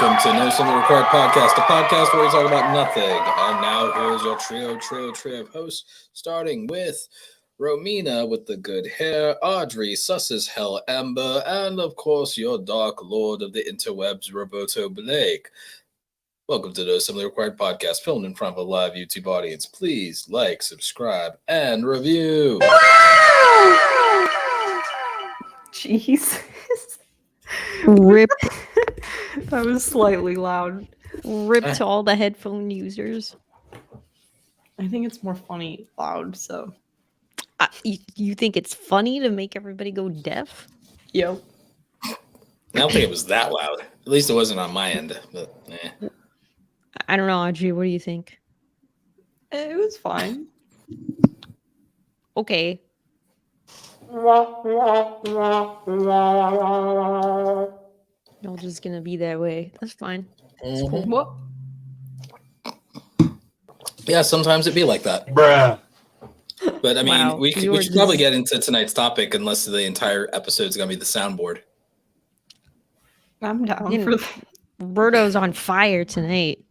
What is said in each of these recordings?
welcome to No Something Required Podcast, a podcast where we talk about nothing. And now here's your trio of hosts, starting with Romina with the good hair, Audrey, sus as hell, Ember, and of course your dark lord of the interwebs, Roberto Blake. Welcome to No Something Required Podcast, filmed in front of a live YouTube audience. Please like, subscribe, and review. Jesus. Rip. That was slightly loud. Rip to all the headphone users. I think it's more funny loud, so. You think it's funny to make everybody go deaf? Yo. I don't think it was that loud. At least it wasn't on my end. But I don't know, Audrey. What do you think? It was fine. Okay. Y'all just gonna be that way. That's fine. That's cool. What? Yeah, sometimes it'd be like that. Bruh. But I mean, Wow, we should probably get into tonight's topic unless the entire episode is going to be the soundboard. I'm down You for know, that. Roberto's on fire tonight.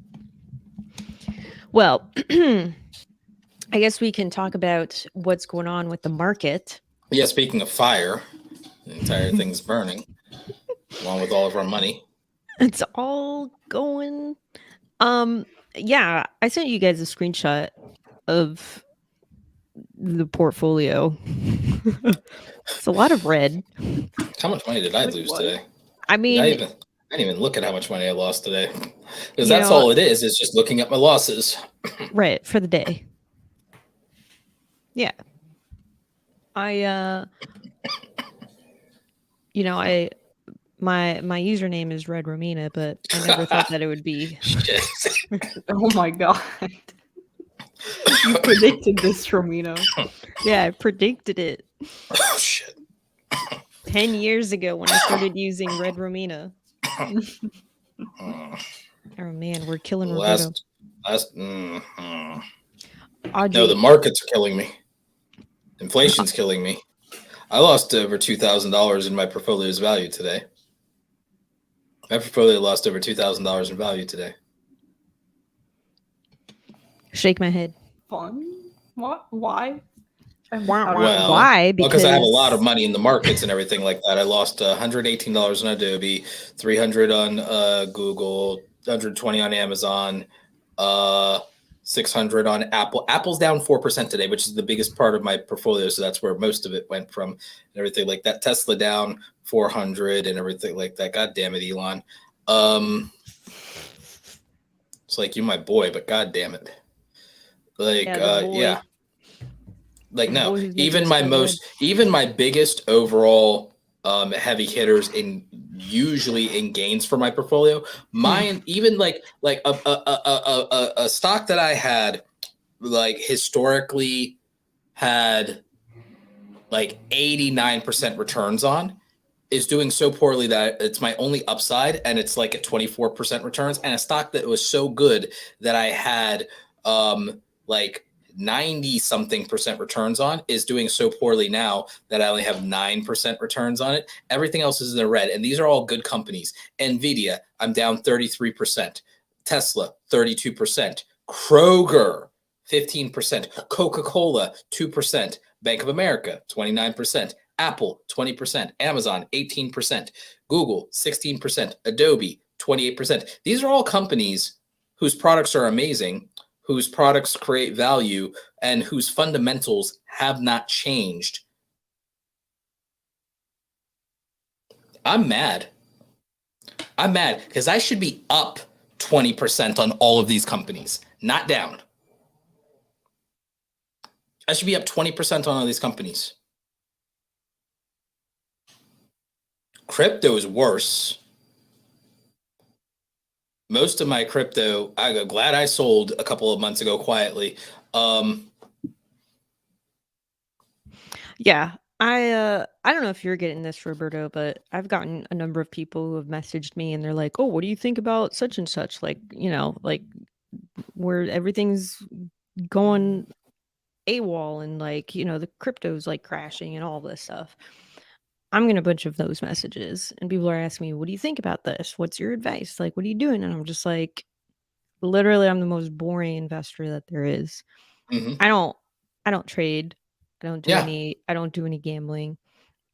Well, I guess we can talk about what's going on with the market. Yeah, speaking of fire, the entire thing's burning, along with all of our money. It's all going. Yeah, I sent you guys a screenshot of the portfolio. It's a lot of red. How much money did I Like lose what? today? I mean, I didn't even look at how much money I lost today. Because You that's know- all it is just looking at my losses. right, for the day. Yeah. My username is RedRomina, but I never thought that it would be. Shit. Oh my god. You predicted this, Romino. Yeah, I predicted it Oh, shit. 10 years ago when I started using RedRomina. Uh, Oh man, we're killing Roberto. Audrey, No, the markets are killing me. Inflation's killing me. I lost over $2,000 in my portfolio's value today. My portfolio lost over $2,000 in value today. shake my head. Fun? What? Why? Well, Why? Because I have a lot of money in the markets and everything like that. I lost $118 on Adobe, $300 on Google, $120 on Amazon, $600 on Apple. Apple's down 4% today, which is the biggest part of my portfolio. So that's where most of it went from and everything like that. Tesla down 400 and everything like that. God damn it, Elon. It's like, you're my boy, but God damn it. Like, yeah. Like, The no, boy who's even making us even my biggest overall heavy hitters usually in gains for my portfolio. Mine, even like a stock that I had like historically had like 89% returns on is doing so poorly that it's my only upside, and it's like at 24% returns. And a stock that was so good that I had like 90 something percent returns on is doing so poorly now that I only have 9% returns on it. Everything else is in the red, and these are all good companies. Nvidia, I'm down 33%. Tesla, 32%. Kroger, 15%. Coca-Cola, 2%. Bank of America, 29%. Apple, 20%. Amazon, 18%. Google, 16%. Adobe, 28%. These are all companies whose products are amazing, whose products create value, and whose fundamentals have not changed. I'm mad. I'm mad because I should be up 20% on all of these companies, not down. I should be up 20% on all these companies. Crypto is worse. Most of my crypto, I'm glad I sold a couple of months ago quietly. Yeah, I don't know if you're getting this, Roberto, but I've gotten a number of people who have messaged me and they're like, "Oh, what do you think about such and such?" Like, like where everything's going AWOL and like, the crypto's like crashing and all this stuff. I'm getting a bunch of those messages, and people are asking me, "What do you think about this? What's your advice? Like, what are you doing?" And I'm just like, literally, I'm the most boring investor that there is. Mhm. I don't trade. Yeah. I don't do any gambling.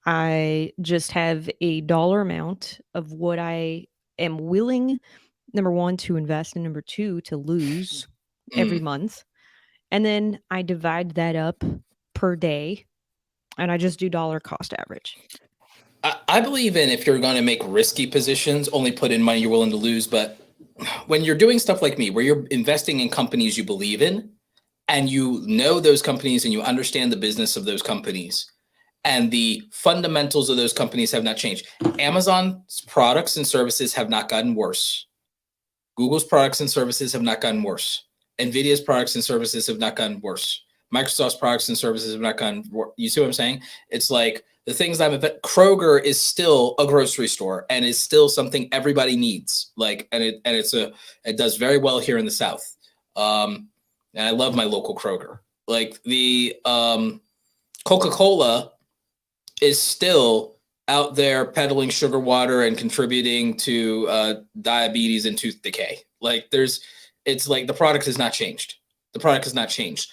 I just have a dollar amount of what I am willing, number one, to invest, and number two, to lose every Mm. month. And then I divide that up per day, and I just do dollar cost average. I believe in, if you're going to make risky positions, only put in money you're willing to lose. But when you're doing stuff like me, where you're investing in companies you believe in, and you know those companies and you understand the business of those companies, and the fundamentals of those companies have not changed. Amazon's products and services have not gotten worse. Google's products and services have not gotten worse. Nvidia's products and services have not gotten worse. Microsoft's products and services have not gotten worse. You see what I'm saying? It's like the things I'm about. Kroger is still a grocery store and is still something everybody needs. Like, and it does very well here in the South. And I love my local Kroger. Like the Coca-Cola is still out there peddling sugar water and contributing to diabetes and tooth decay. Like it's like the product has not changed. The product has not changed.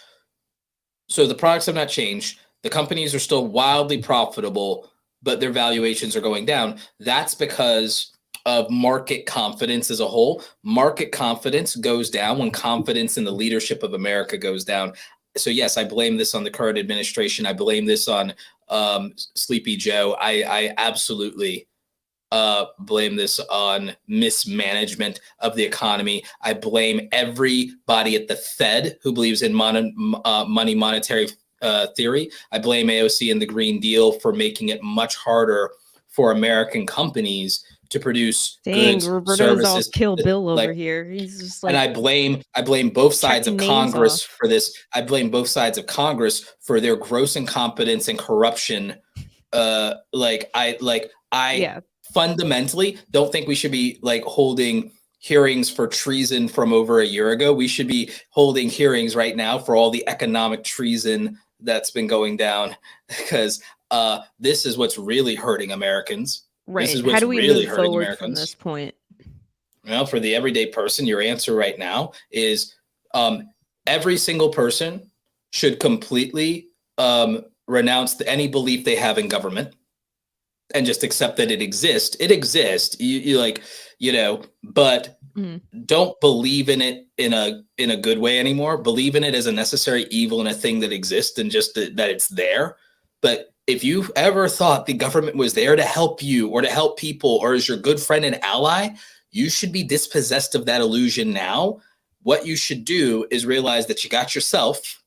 So the products have not changed. The companies are still wildly profitable, but their valuations are going down. That's because of market confidence as a whole. Market confidence goes down when confidence in the leadership of America goes down. So yes, I blame this on the current administration. I blame this on Sleepy Joe. I absolutely blame this on mismanagement of the economy. I blame everybody at the Fed who believes in money monetary theory. I blame AOC and the Green Deal for making it much harder for American companies to produce Dang, goods, Roberto's all services. Kill Bill over Like, here. He's just and like I blame both sides of checking names Congress off. for this. I blame both sides of Congress for their gross incompetence and corruption. I Yeah, fundamentally don't think we should be like holding hearings for treason from over a year ago. We should be holding hearings right now for all the economic treason that's been going down, because this is what's really hurting Americans. This is right. How what's do we really move hurting forward from Americans. this point? Well, for the everyday person, your answer right now is every single person should completely renounce any belief they have in government and just accept that it exists. It exists. You like, but Mhm. don't believe in it in a good way anymore. Believe in it as a necessary evil and a thing that exists, and just that it's there. But if you ever thought the government was there to help you or to help people or as your good friend and ally, you should be dispossessed of that illusion now. What you should do is realize that you got yourself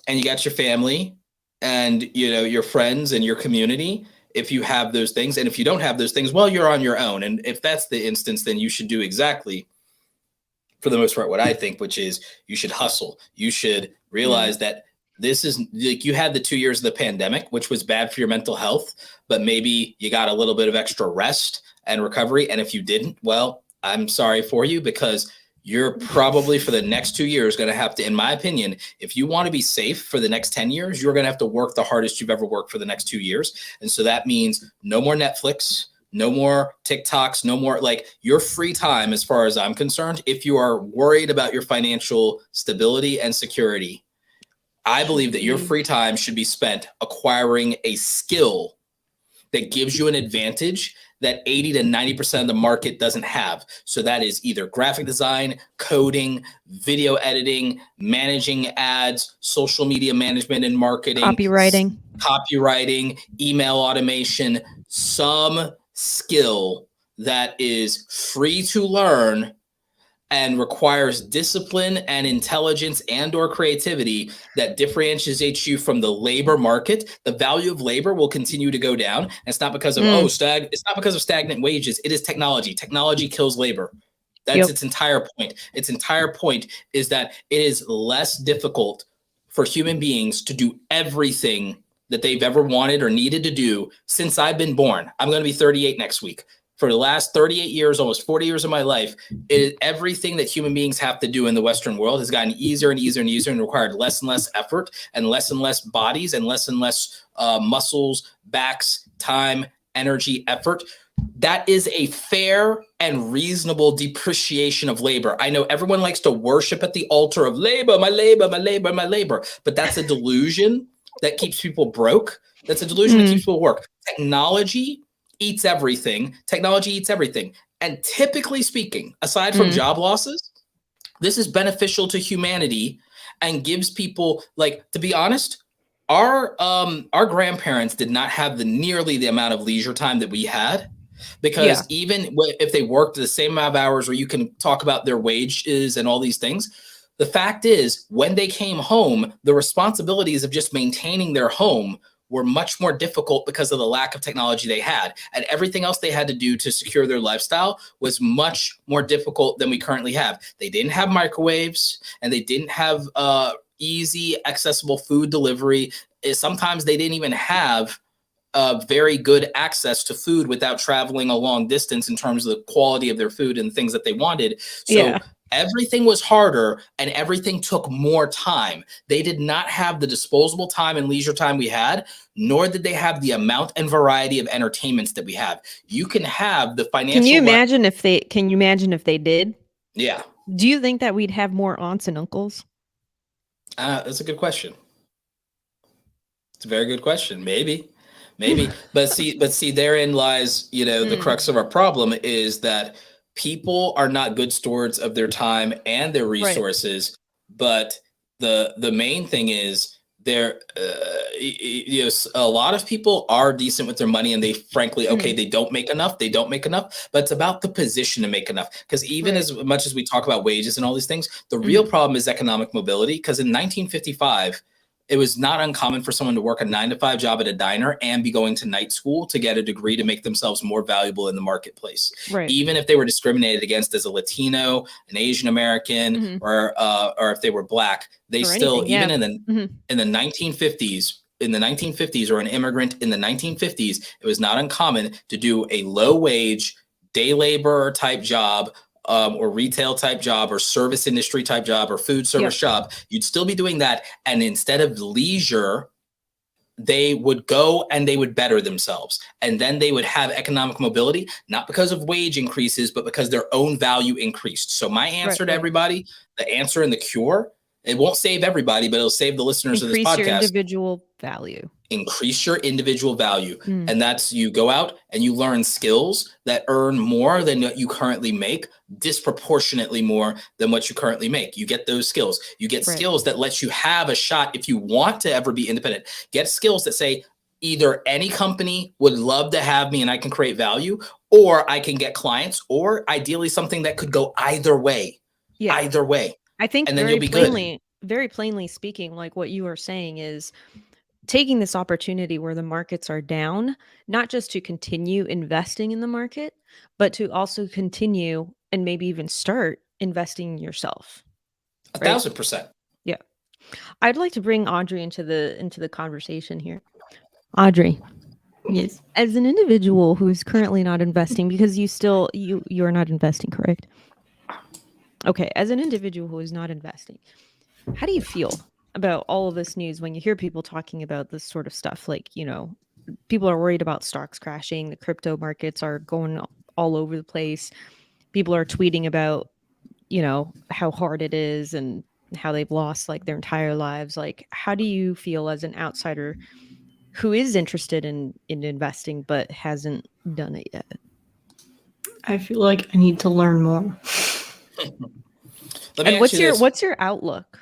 and you got your family and your friends and your community, if you have those things. And if you don't have those things, well, you're on your own. And if that's the instance, then you should do exactly, for the most part, what I think, which is you should hustle. You should realize that this is like, you had the 2 years of the pandemic, which was bad for your mental health, but maybe you got a little bit of extra rest and recovery. And if you didn't, well, I'm sorry for you, because you're probably for the next 2 years going to have to, in my opinion, if you want to be safe for the next 10 years, you're going to have to work the hardest you've ever worked for the next 2 years. And so that means no more Netflix, no more TikToks, no more, like, your free time, as far as I'm concerned, if you are worried about your financial stability and security, I believe that your free time should be spent acquiring a skill that gives you an advantage that 80 to 90% of the market doesn't have. So that is either graphic design, coding, video editing, managing ads, social media management and marketing, copywriting, email automation, some skill that is free to learn and requires discipline and intelligence and or creativity that differentiates you from the labor market. The value of labor will continue to go down. And it's not because of it's not because of stagnant wages. It is technology. Technology kills labor. That's its entire point. Its entire point is that it is less difficult for human beings to do everything that they've ever wanted or needed to do since I've been born. I'm going to be 38 next week. for the last 38 years, almost 40 years of my life, everything that human beings have to do in the Western world has gotten easier and easier and easier and required less and less effort and less bodies and less muscles, backs, time, energy, effort. That is a fair and reasonable depreciation of labor. I know everyone likes to worship at the altar of labor, my labor, my labor, my labor, but that's a delusion that keeps people broke. That's a delusion that keeps people work. Technology eats everything. Technology eats everything. And typically speaking, aside from job losses, this is beneficial to humanity and gives people, like, to be honest, our grandparents did not have nearly the amount of leisure time that we had, because even if they worked the same amount of hours, where you can talk about their wages and all these things, the fact is, when they came home, the responsibilities of just maintaining their home were much more difficult because of the lack of technology they had. And everything else they had to do to secure their lifestyle was much more difficult than we currently have. They didn't have microwaves, and they didn't have easy, accessible food delivery. Sometimes they didn't even have very good access to food without traveling a long distance in terms of the quality of their food and things that they wanted. So everything was harder and everything took more time. They did not have the disposable time and leisure time we had, nor did they have the amount and variety of entertainments that we have. You can have the financial. Can you imagine if they did? Yeah. Do you think that we'd have more aunts and uncles? That's a good question. It's a very good question. Maybe. But see, therein lies, the crux of our problem is that people are not good stewards of their time and their resources. Right. But the main thing is a lot of people are decent with their money, and they frankly, they don't make enough, but it's about the position to make enough. Because even as much as we talk about wages and all these things, the real problem is economic mobility. Because in 1955, it was not uncommon for someone to work a 9-to-5 job at a diner and be going to night school to get a degree to make themselves more valuable in the marketplace. Right. Even if they were discriminated against as a Latino, an Asian American, or if they were Black, they still, even in the 1950s, or an immigrant in the 1950s, it was not uncommon to do a low wage day labor type job, or retail type job, or service industry type job, or food service job. You'd still be doing that. And instead of leisure, they would go and they would better themselves. And then they would have economic mobility, not because of wage increases, but because their own value increased. So my answer to everybody, the answer and the cure, it won't save everybody, but it'll save the listeners of this podcast. Increase your individual value. Increase your individual value. And that's, you go out and you learn skills that earn more than what you currently make, disproportionately more than what you currently make. You get those skills. You get skills that let you have a shot if you want to ever be independent. Get skills that say, either any company would love to have me and I can create value, or I can get clients, or ideally something that could go either way. Yeah. Either way. I think, and then you'll be good. Very plainly speaking, like what you are saying is taking this opportunity where the markets are down, not just to continue investing in the market, but to also continue and maybe even start investing in yourself. 1,000%. Yeah. I'd like to bring Audrey into the conversation here. Audrey. Yes. As an individual who's currently not investing, because you are not investing, correct? Okay, as an individual who is not investing, how do you feel about all of this news when you hear people talking about this sort of stuff? Like, people are worried about stocks crashing, the crypto markets are going all over the place. People are tweeting about, how hard it is and how they've lost like their entire lives. Like, how do you feel as an outsider who is interested in investing but hasn't done it yet? I feel like I need to learn more. And what's your outlook?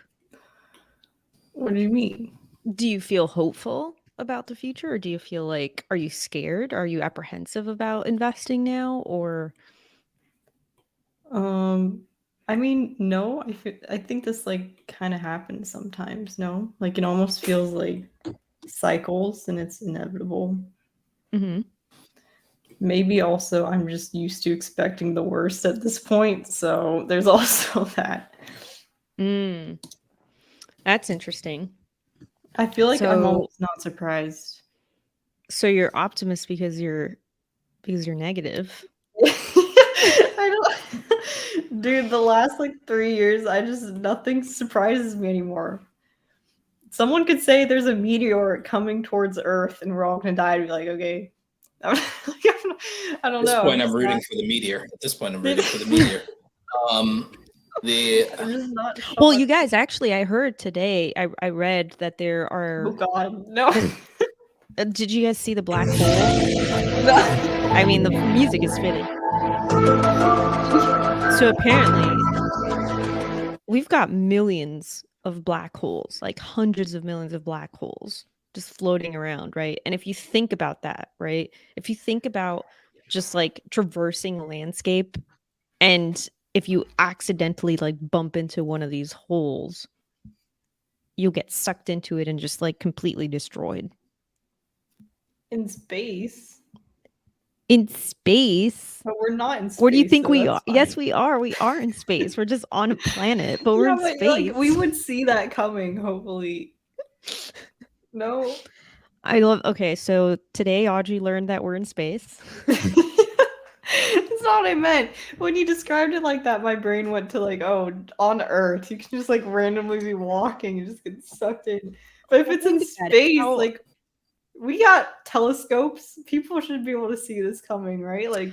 What do you mean? Do you feel hopeful about the future, or do you feel like, are you scared? Are you apprehensive about investing now, or? I mean, no. I think this like kind of happens sometimes. No, like it almost feels like cycles, and it's inevitable. Maybe also I'm just used to expecting the worst at this point, so there's also that. That's interesting. I feel like I'm almost not surprised. So you're optimist because you're negative. I don't, dude. The last like 3 years, nothing surprises me anymore. Someone could say there's a meteor coming towards Earth and we're all gonna die. I'd be like, okay. I don't At this know. point, I'm rooting for the meteor. At this point, I'm rooting for the meteor. I'm just not. Well, you shocked. guys, actually, I heard today, I read that there Oh are. God, no. Did you guys see the black hole? I mean, the music is fitting. So apparently, we've got millions of black holes, like hundreds of millions of black holes just floating around, right? And if you think about that, right? If you think about just like traversing a landscape, and if you accidentally like bump into one of these holes, you'll get sucked into it and just like completely destroyed. In space. In space? But we're not in space. Where do you think so we that's are? Yes, fine. we are. We are in space. We're just on a planet, but we're Yeah, in but, space. like, we would see that coming, hopefully. No. I love. Okay, so today Audrey learned that we're in space. That's not what I meant. When you described it like that, my brain went to like, oh, on Earth, you can just like randomly be walking and just get sucked in. But if it's in Think about it. space, How- like we got telescopes. People should be able to see this coming, right? Like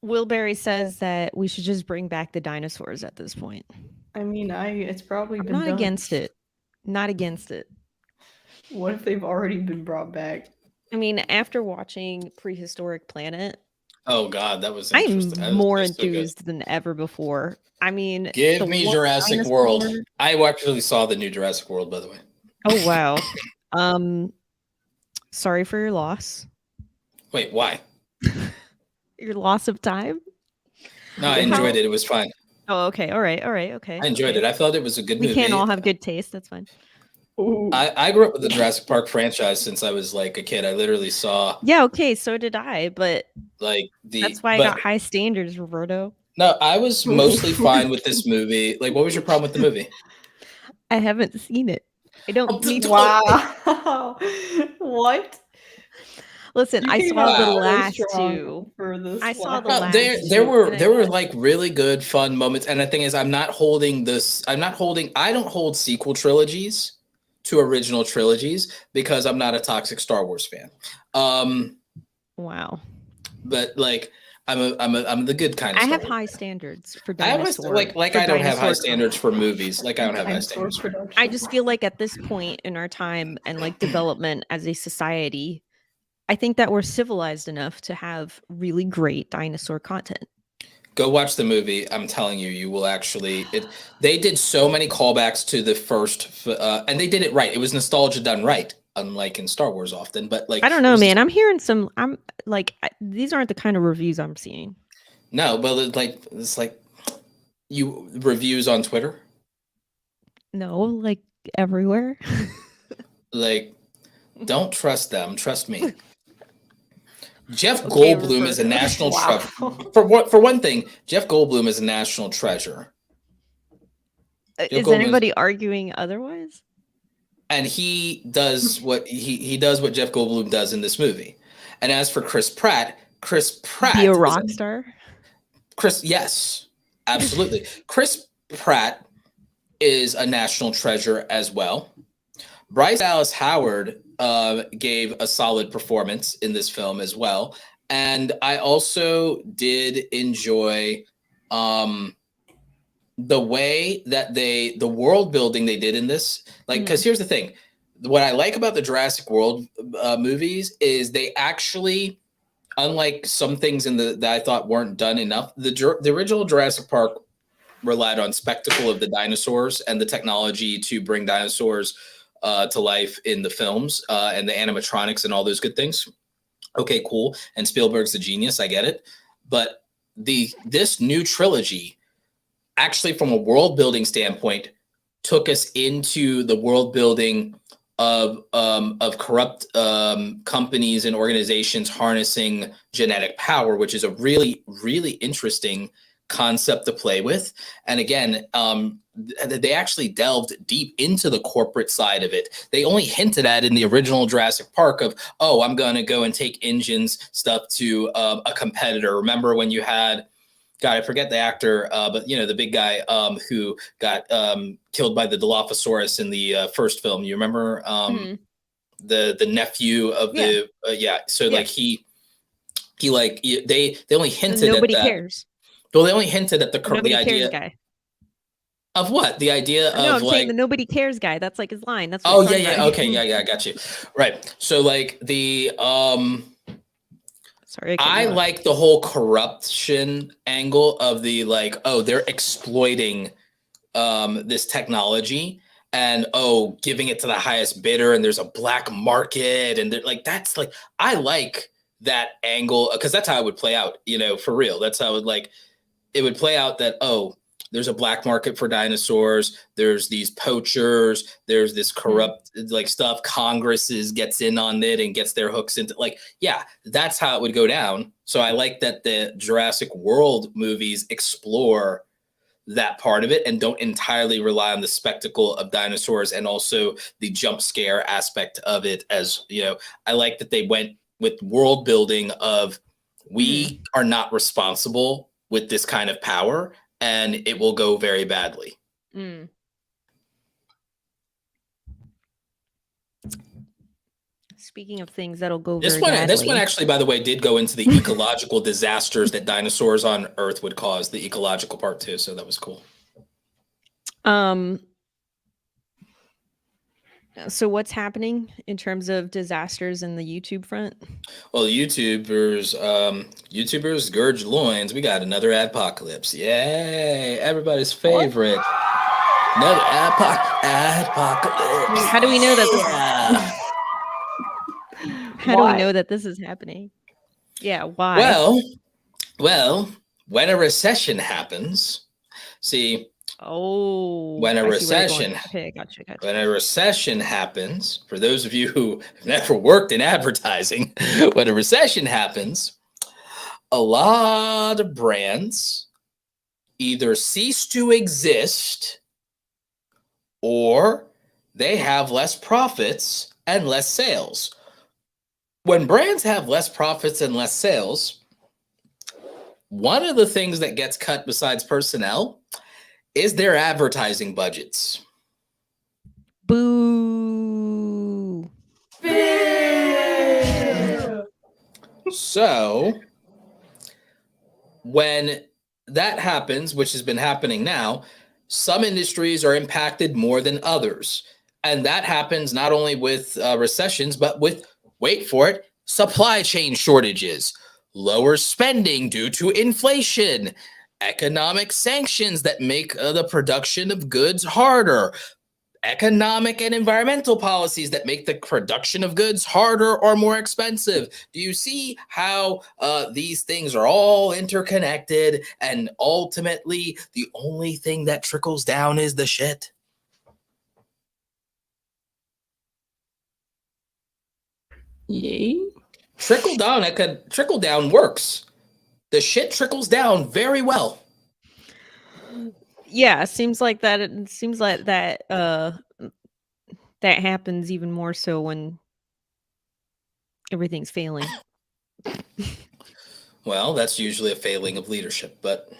Wilbury says that we should just bring back the dinosaurs at this point. I mean, it's probably I'm been not done. against it. Not against it. What if they've already been brought back? I mean, after watching Prehistoric Planet, Oh God, that was I'm interesting. That was more just so good. enthused than ever before. I mean, Give the me one Jurassic dinosaur- World. I actually saw the new Jurassic World, by the way. Oh wow. Sorry for your loss. Wait, why? Your loss of time? No, I enjoyed it. It was fine. Oh, okay. All right. Okay. I enjoyed it. I felt it was a good We movie. can't all have good taste. That's fine. Ooh. I grew up with the Jurassic Park franchise since I was like a kid. I literally saw Yeah, okay, so did I, but like that's why I got high standards, Roberto. No, I was mostly fine with this movie. Like, what was your problem with the movie? I haven't seen it. I don't need to. Wow. What? Listen, I You saw came out the really last strong two. for this I saw one. the last There two. were like really good fun moments, and the thing is, I don't hold sequel trilogies to original trilogies because I'm not a toxic Star Wars fan. Wow. But like I'm the good kind of I Star have Wars high fan. standards for I always dinosaur. like for I don't have high dinosaur standards for movies. Like I don't have high Dinosaur standards. production. I just feel like at this point in our time and like development as a society, I think that we're civilized enough to have really great dinosaur content. Go watch the movie. I'm telling you, you will actually. They did so many callbacks to the first, and they did it right. It was nostalgia done right, unlike in Star Wars often. But like, I don't know, man. I'm hearing some. I'm like, these aren't the kind of reviews I'm seeing. No, well, it's like you reviews on Twitter. No, like everywhere. Like, don't trust them. Trust me. Jeff Okay, Goldblum is a Roberto. national Wow. treasure. For one thing, Jeff Goldblum is a national treasure. Is anybody arguing otherwise? And he does what he does what Jeff Goldblum does in this movie. And as for Chris Pratt Be a rock star. Yes, absolutely. Chris Pratt is a national treasure as well. Bryce Dallas Howard gave a solid performance in this film as well. And I also did enjoy the way that the world building they did in this. Like, because here's the thing. What I like about the Jurassic World movies is they actually, unlike some things that I thought weren't done enough, the original Jurassic Park relied on spectacle of the dinosaurs and the technology to bring dinosaurs to life in the films and the animatronics and all those good things. Okay, cool. And Spielberg's a genius. I get it. But this new trilogy, actually, from a world building standpoint, took us into the world building of corrupt companies and organizations harnessing genetic power, which is a really, really interesting concept to play with. And again, they actually delved deep into the corporate side of it. They only hinted at in the original Jurassic Park of, oh, I'm going to go and take engines stuff to a competitor. Remember when you had, God, I forget the actor, but you know, the big guy who got killed by the Dilophosaurus in the first film. You remember the nephew of the So like they only hinted at nobody that. cares. Well, they only hinted at the Cares idea guy. of what? The idea No, of I'm saying the nobody cares guy. That's like his line. That's what oh he's yeah, talking yeah, about. okay, yeah, I got you. Right. So like the Sorry, I like the whole corruption angle of the like, oh, they're exploiting this technology and giving it to the highest bidder, and there's a black market, and like that's like I like that angle because that's how it would play out, you know, for real. That's how it would play out that there's a black market for dinosaurs, there's these poachers, there's this corrupt like stuff, Congress gets in on it and gets their hooks into, like, yeah, that's how it would go down. So I like that the Jurassic World movies explore that part of it and don't entirely rely on the spectacle of dinosaurs and also the jump scare aspect of it. As you know, I like that they went with world building of we are not responsible with this kind of power and it will go very badly. Speaking of things that'll go This very badly. This one actually, by the way, did go into the ecological disasters that dinosaurs on Earth would cause, the ecological part too. So that was cool. So what's happening in terms of disasters in the YouTube front? Well, YouTubers Gurge Loins. We got another Adpocalypse. Yay! Everybody's favorite. Another Adpocalypse. How do we know that? How do we know that this is happening? Yeah, why? Well, when a recession happens, see. When a recession happens, for those of you who have never worked in advertising, when a recession happens, a lot of brands either cease to exist or they have less profits and less sales. When brands have less profits and less sales, one of the things that gets cut besides personnel is their advertising budgets. Boo. So when that happens, which has been happening now, some industries are impacted more than others. And that happens not only with recessions, but with, wait for it, supply chain shortages, lower spending due to inflation, economic sanctions that make the production of goods harder, economic and environmental policies that make the production of goods harder or more expensive. Do you see how these things are all interconnected, and ultimately the only thing that trickles down is the shit? Yay. Trickle down works. The shit trickles down very well. Yeah, it seems like that that happens even more so when everything's failing. Well, that's usually a failing of leadership, but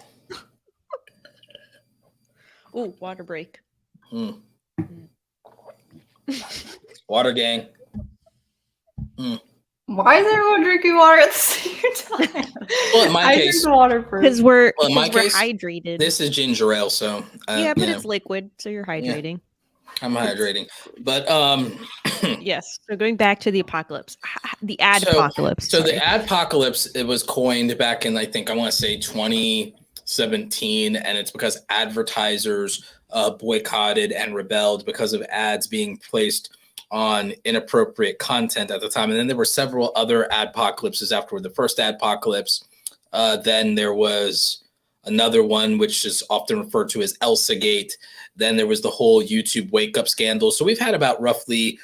Oh, water break. Water gang. Why is everyone drinking water at the same time? Well, in my case, drink water first. Because we're case, hydrated. This is ginger ale, so yeah, but it's liquid, so you're hydrating. Yeah, I'm hydrating, but yes. So going back to the apocalypse, the adpocalypse. So the adpocalypse, it was coined back in, I think I want to say 2017, and it's because advertisers boycotted and rebelled because of ads being placed on inappropriate content at the time. And then there were several other adpocalypses afterward. The first adpocalypse, then there was another one which is often referred to as Elsagate. Then there was the whole YouTube wake up scandal. So we've had about roughly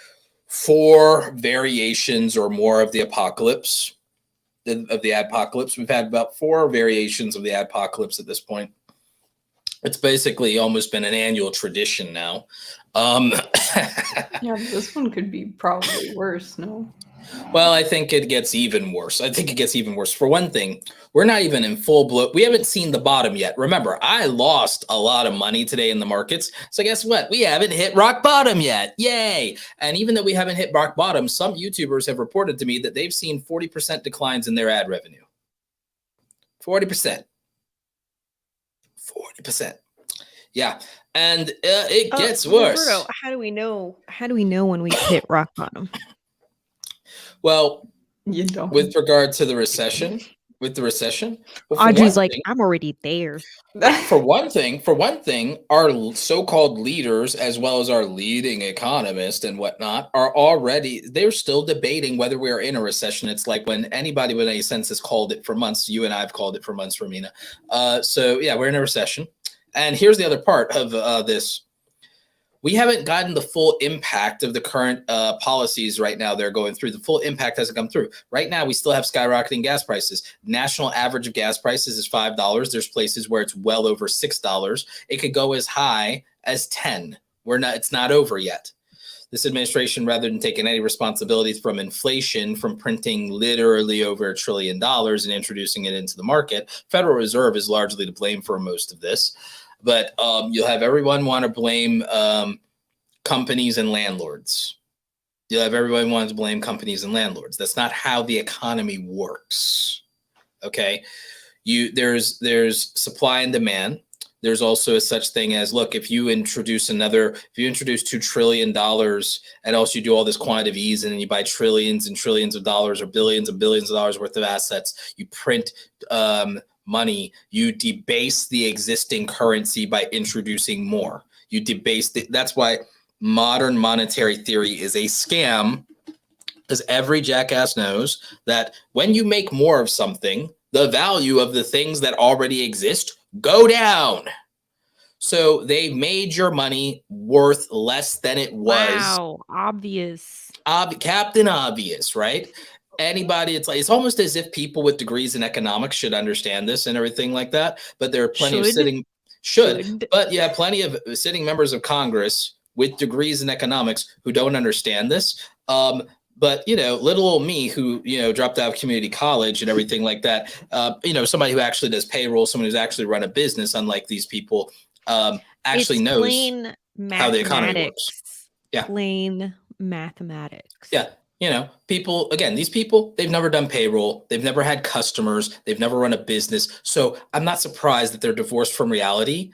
4 variations or more of the apocalypse. of the Adpocalypse. We've had about 4 variations of the Adpocalypse at this point. It's basically almost been an annual tradition now. Yeah, this one could be probably worse, no? Well, I think it gets even worse. For one thing, we're not even in full blow. We haven't seen the bottom yet. Remember, I lost a lot of money today in the markets. So guess what? We haven't hit rock bottom yet. Yay. And even though we haven't hit rock bottom, some YouTubers have reported to me that they've seen 40% declines in their ad revenue. 40%. 40%. Yeah. And it gets worse. Roberto, how do we know when we hit rock bottom? Well, You don't. with regard to the recession, well, Audrey's like, I'm already there. for one thing, our so-called leaders, as well as our leading economists and whatnot, they're still debating whether we are in a recession. It's like when anybody with any sense has called it for months. You and I have called it for months, Romina. So yeah, we're in a recession. And here's the other part of this. We haven't gotten the full impact of the current policies right now they're going through. The full impact hasn't come through. Right now, we still have skyrocketing gas prices. National average of gas prices is $5. There's places where it's well over $6. It could go as high as 10. It's not over yet. This administration, rather than taking any responsibility from inflation, from printing literally over $1 trillion and introducing it into the market, Federal Reserve is largely to blame for most of this. But you'll have everyone want to blame companies and landlords. You'll have everyone want to blame companies and landlords. That's not how the economy works. Okay, there's supply and demand. There's also a such thing as, look, if you introduce $2 trillion and also you do all this quantitative ease and then you buy trillions and trillions of dollars or billions and billions of dollars worth of assets, you print money, you debase the existing currency by introducing more. That's why modern monetary theory is a scam, because every jackass knows that when you make more of something, the value of the things that already exist go down. So they made your money worth less than it was. Wow, obvious. Captain Obvious, right? Anybody, it's almost as if people with degrees in economics should understand this and everything like that. But there are plenty of plenty of sitting members of Congress with degrees in economics who don't understand this. But, little old me who, dropped out of community college and everything like that, somebody who actually does payroll, someone who's actually run a business, unlike these people, actually knows how the economy works. Yeah. Plain mathematics. Yeah. These people, they've never done payroll. They've never had customers. They've never run a business. So I'm not surprised that they're divorced from reality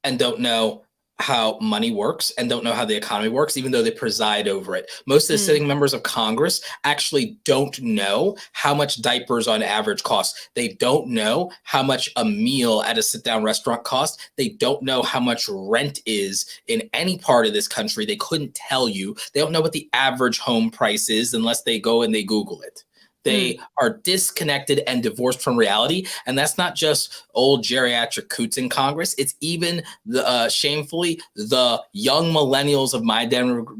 and don't know how money works and don't know how the economy works, even though they preside over it. Most of the sitting members of Congress actually don't know how much diapers on average cost. They don't know how much a meal at a sit-down restaurant costs. They don't know how much rent is in any part of this country. They couldn't tell you. They don't know what the average home price is unless they go and they Google it. They are disconnected and divorced from reality. And that's not just old geriatric coots in Congress. It's even shamefully the young millennials of my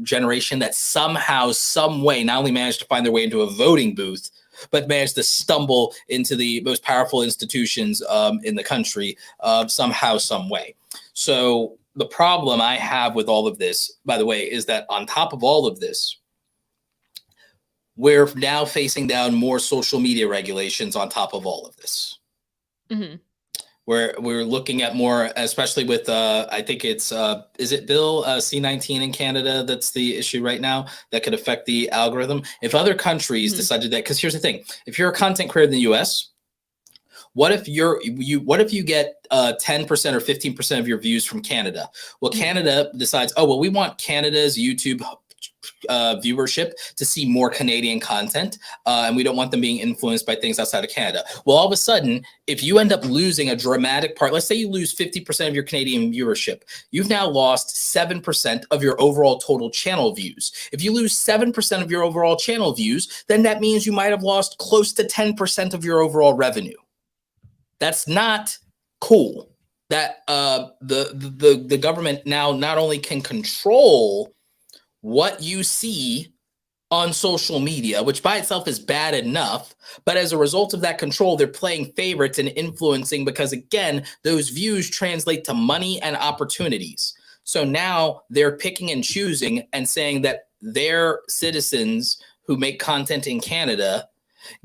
generation that somehow, some way, not only managed to find their way into a voting booth, but managed to stumble into the most powerful institutions in the country somehow, some way. So the problem I have with all of this, by the way, is that on top of all of this, we're now facing down more social media regulations on top of all of this. Mm-hmm. We're looking at more, especially with, I think it's, is it Bill C-19 in Canada that's the issue right now that could affect the algorithm? If other countries decided that, because here's the thing, if you're a content creator in the US, what if you get 10% or 15% of your views from Canada? Well, Canada decides, we want Canada's YouTube viewership to see more Canadian content, and we don't want them being influenced by things outside of Canada. Well, all of a sudden, if you end up losing a dramatic part, let's say you lose 50% of your Canadian viewership, you've now lost 7% of your overall total channel views. If you lose 7% of your overall channel views, then that means you might have lost close to 10% of your overall revenue. That's not cool. That the government now not only can control what you see on social media, which by itself is bad enough. But as a result of that control, they're playing favorites and influencing because, again, those views translate to money and opportunities. So now they're picking and choosing and saying that their citizens who make content in Canada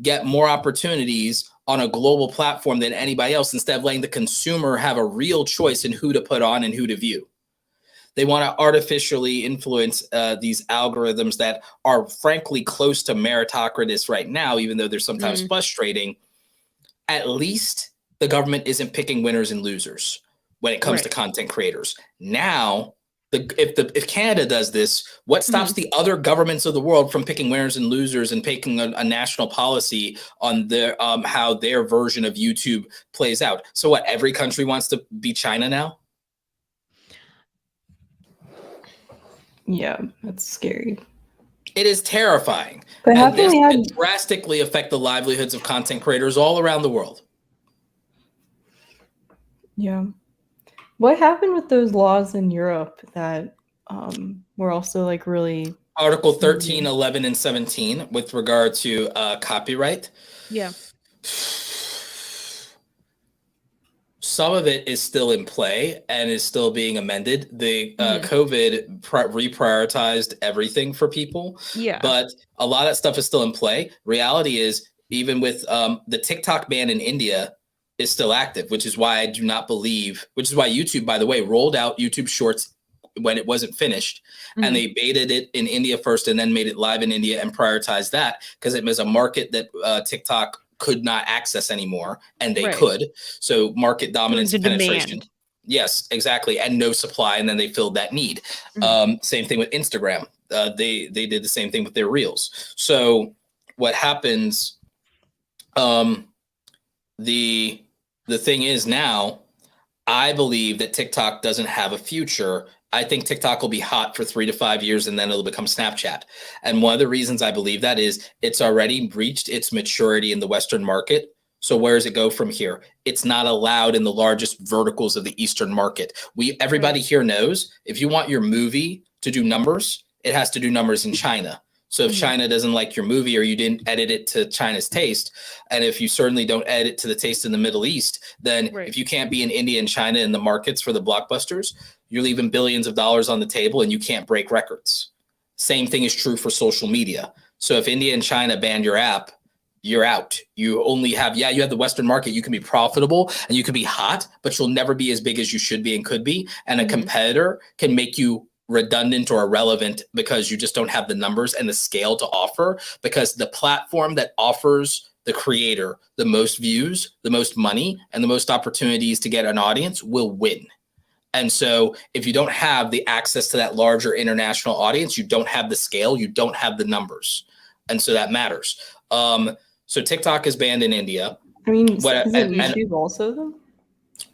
get more opportunities on a global platform than anybody else, instead of letting the consumer have a real choice in who to put on and who to view. They want to artificially influence these algorithms that are frankly close to meritocratic right now, even though they're sometimes frustrating. At least the government isn't picking winners and losers when it comes to content creators. Now, if Canada does this, what stops the other governments of the world from picking winners and losers and picking a national policy on their how their version of YouTube plays out? So what, every country wants to be China now? Yeah, that's scary. It is terrifying. But how And can this we have... could drastically affect the livelihoods of content creators all around the world. Yeah. What happened with those laws in Europe that were also like really... Article 13, 11, and 17 with regard to copyright. Yeah. Some of it is still in play and is still being amended. The COVID reprioritized everything for people. Yeah. But a lot of stuff is still in play. Reality is, even with the TikTok ban in India is still active, which is why I do not believe, which is why YouTube, by the way, rolled out YouTube Shorts when it wasn't finished. And they baited it in India first and then made it live in India and prioritized that because it was a market that TikTok could not access anymore, and they could. So market dominance and penetration. Demand. Yes, exactly. And no supply, and then they filled that need. Same thing with Instagram. They did the same thing with their Reels. So what happens, the thing is now, I believe that TikTok doesn't have a future. I think TikTok will be hot for 3 to 5 years and then it'll become Snapchat. And one of the reasons I believe that is it's already reached its maturity in the Western market. So where does it go from here? It's not allowed in the largest verticals of the Eastern market. Everybody here knows if you want your movie to do numbers, it has to do numbers in China. So if China doesn't like your movie or you didn't edit it to China's taste, and if you certainly don't edit to the taste in the Middle East, then if you can't be in India and China in the markets for the blockbusters, you're leaving billions of dollars on the table and you can't break records. Same thing is true for social media. So if India and China ban your app, you're out. You only have, you have the Western market. You can be profitable and you can be hot, but you'll never be as big as you should be and could be. And a competitor can make you redundant or irrelevant because you just don't have the numbers and the scale to offer, because the platform that offers the creator the most views, the most money, and the most opportunities to get an audience will win. And so if you don't have the access to that larger international audience, you don't have the scale, you don't have the numbers. And so that matters. So TikTok is banned in India. I mean, isn't YouTube also though?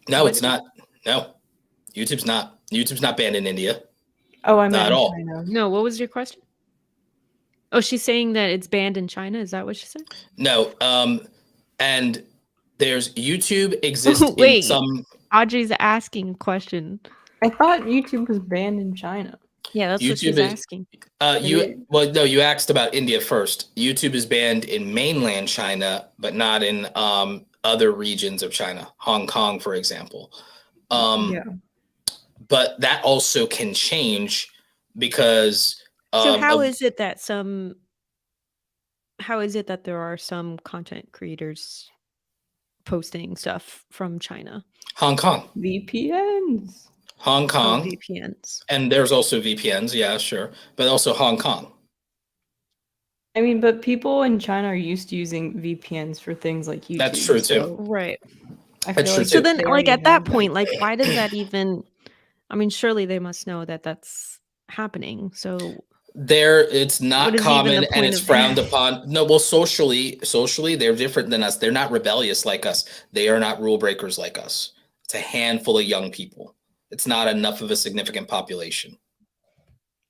No, it's not. No, YouTube's not. YouTube's not banned in India. Oh, I meant not at all. China. No, what was your question? Oh, she's saying that it's banned in China. Is that what she said? No. And there's YouTube exists in some. Audrey's asking a question. I thought YouTube was banned in China. Yeah, that's what she's asking. You asked about India first. YouTube is banned in mainland China, but not in other regions of China. Hong Kong, for example. But that also can change because. So how is it that there are some content creators posting stuff from China? Hong Kong. VPNs. Hong Kong. VPNs. And there's also VPNs, yeah, sure. But also Hong Kong. I mean, but people in China are used to using VPNs for things like YouTube. That's true too. Right. That's true too. So then, like, at that point, like, why does that even... I mean, surely they must know that that's happening. So it's not common and it's frowned upon. No, well, socially, they're different than us. They're not rebellious like us. They are not rule breakers like us. It's a handful of young people. It's not enough of a significant population.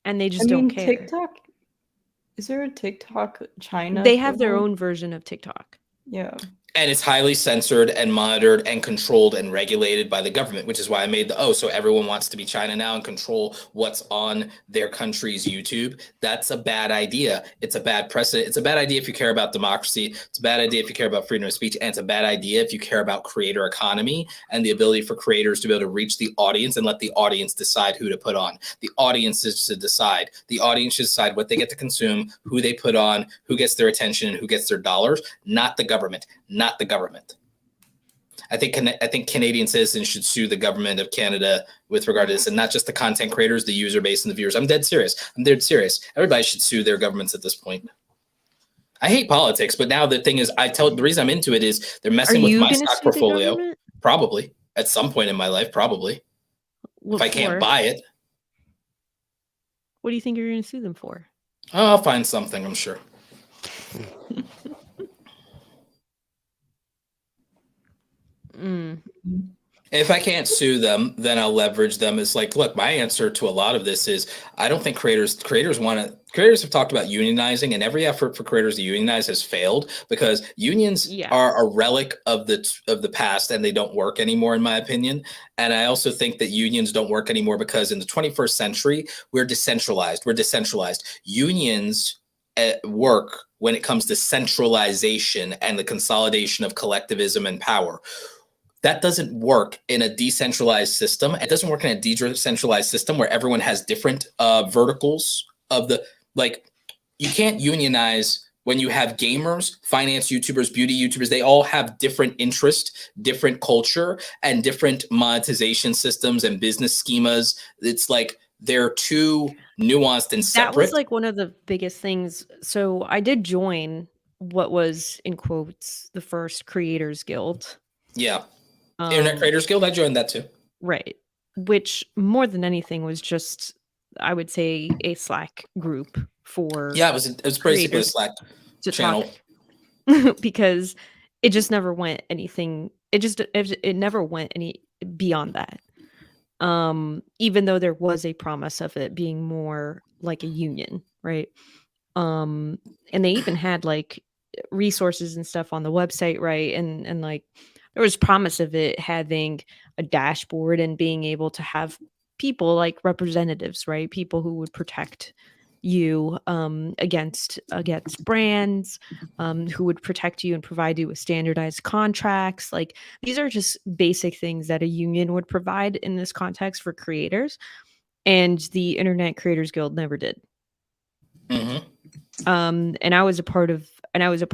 And they just don't care. TikTok, is there a TikTok China? They have their own version of TikTok. Yeah. And it's highly censored and monitored and controlled and regulated by the government, which is why I made so everyone wants to be China now and control what's on their country's YouTube. That's a bad idea. It's a bad precedent. It's a bad idea if you care about democracy. It's a bad idea if you care about freedom of speech. And it's a bad idea if you care about creator economy and the ability for creators to be able to reach the audience and let the audience decide who to put on. The audience is to decide. The audience should decide what they get to consume, who they put on, who gets their attention, and who gets their dollars, not the government. Not the government. I think Canadian citizens should sue the government of Canada with regard to this, and not just the content creators, the user base, and the viewers. I'm dead serious. Everybody should sue their governments at this point. I hate politics, but now the thing is, the reason I'm into it is they're messing with my stock portfolio. Probably at some point in my life, probably. If I can't buy it. What do you think you're going to sue them for? Oh, I'll find something, I'm sure. If I can't sue them, then I'll leverage them. It's like, look, my answer to a lot of this is I don't think creators have talked about unionizing, and every effort for creators to unionize has failed because unions are a relic of the past and they don't work anymore, in my opinion. And I also think that unions don't work anymore because in the 21st century, we're decentralized. Unions work when it comes to centralization and the consolidation of collectivism and power. That doesn't work in a decentralized system. It doesn't work in a decentralized system where everyone has different verticals of you can't unionize when you have gamers, finance YouTubers, beauty YouTubers. They all have different interest, different culture, and different monetization systems and business schemas. It's like they're too nuanced and separate. That was like one of the biggest things. So I did join what was, in quotes, the first Creators Guild. Yeah. Internet Creators Guild, I joined that too. Right. Which more than anything was just, I would say, a Slack group for it was basically a Slack channel. Because it just never went anything. It never went any beyond that. Even though there was a promise of it being more like a union, right? And they even had like resources and stuff on the website, right? And like there was promise of it having a dashboard and being able to have people like representatives, right? People who would protect you against brands, who would protect you and provide you with standardized contracts. Like these are just basic things that a union would provide in this context for creators, and the Internet Creators Guild never did. Mm-hmm. And I was a part of it. I was a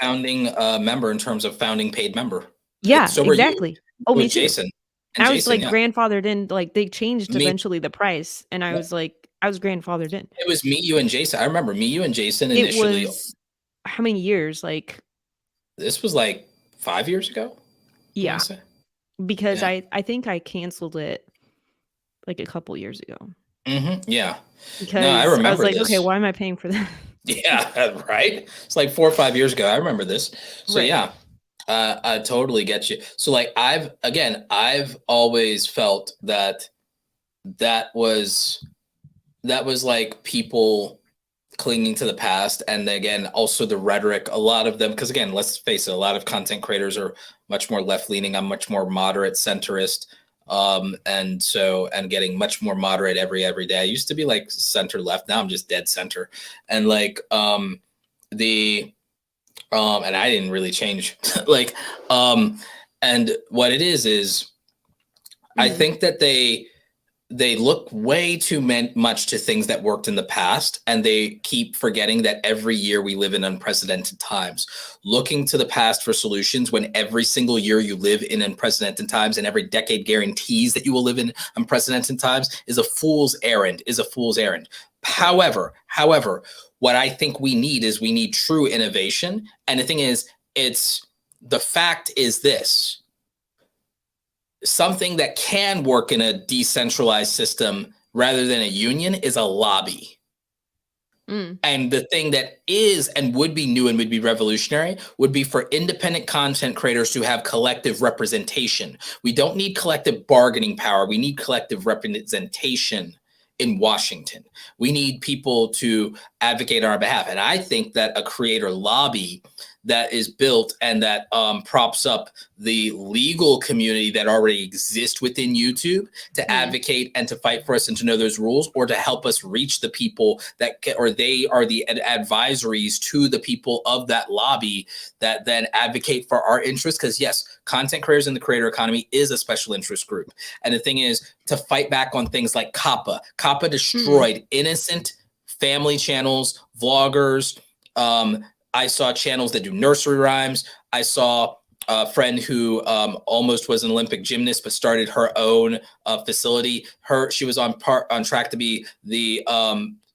founding member in terms of founding paid member. Yeah, so exactly. Oh, me too. Jason. And I was like grandfathered in. Like they changed eventually the price, and I was grandfathered in. It was me, you, and Jason. I remember me, you, and Jason initially. It was how many years? Like this was like 5 years ago. Yeah, because I think I canceled it like a couple years ago. Mm-hmm. Yeah, because I remember. I was like, okay, why am I paying for that? Yeah, right. It's like 4 or 5 years ago. I remember this. So right. Yeah, I totally get you. So like I've always felt that was like people clinging to the past, and again also the rhetoric. A lot of them, because again, let's face it, a lot of content creators are much more left leaning. I'm much more moderate centrist. And getting much more moderate every day. I used to be like center left. Now I'm just dead center. And like, and I didn't really change like, and what it is I think that they look way too much to things that worked in the past, and they keep forgetting that every year we live in unprecedented times. Looking to the past for solutions when every single year you live in unprecedented times and every decade guarantees that you will live in unprecedented times is a fool's errand, However, what I think we need true innovation. And the thing is, the fact is this. Something that can work in a decentralized system rather than a union is a lobby. And the thing that is and would be new and would be revolutionary would be for independent content creators to have collective representation. We don't need collective bargaining power. We need collective representation in Washington. We need people to advocate on our behalf. And I think that a creator lobby that is built and that props up the legal community that already exists within YouTube to advocate and to fight for us and to know those rules, or to help us reach the people that or they are the advisories to the people of that lobby that then advocate for our interests. Because yes, content creators in the creator economy is a special interest group. And the thing is to fight back on things like COPPA. COPPA destroyed innocent family channels, vloggers. I saw channels that do nursery rhymes. I saw a friend who almost was an Olympic gymnast, but started her own facility. She was on track to be the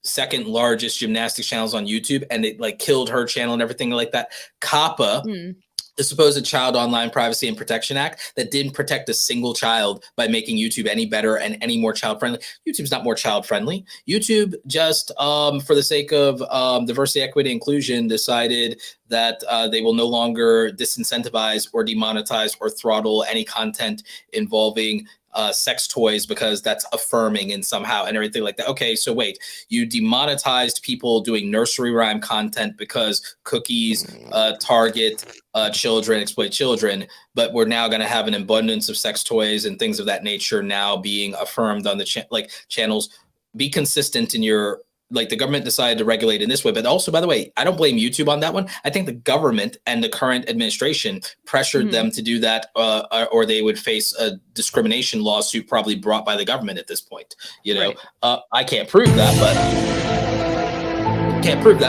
second largest gymnastics channels on YouTube, and it like killed her channel and everything like that. COPPA, the supposed Child Online Privacy and Protection Act, that didn't protect a single child by making YouTube any better and any more child friendly. YouTube's not more child friendly. YouTube just, for the sake of diversity, equity, inclusion, decided that they will no longer disincentivize or demonetize or throttle any content involving sex toys, because that's affirming and somehow and everything like that. Okay, so wait, you demonetized people doing nursery rhyme content because cookies target children, exploit children, but we're now going to have an abundance of sex toys and things of that nature now being affirmed on the channels. Be consistent in your, like, the government decided to regulate in this way. But also, by the way, I don't blame YouTube on that one. I think the government and the current administration pressured them to do that, or they would face a discrimination lawsuit probably brought by the government at this point. You know, I can't prove that, but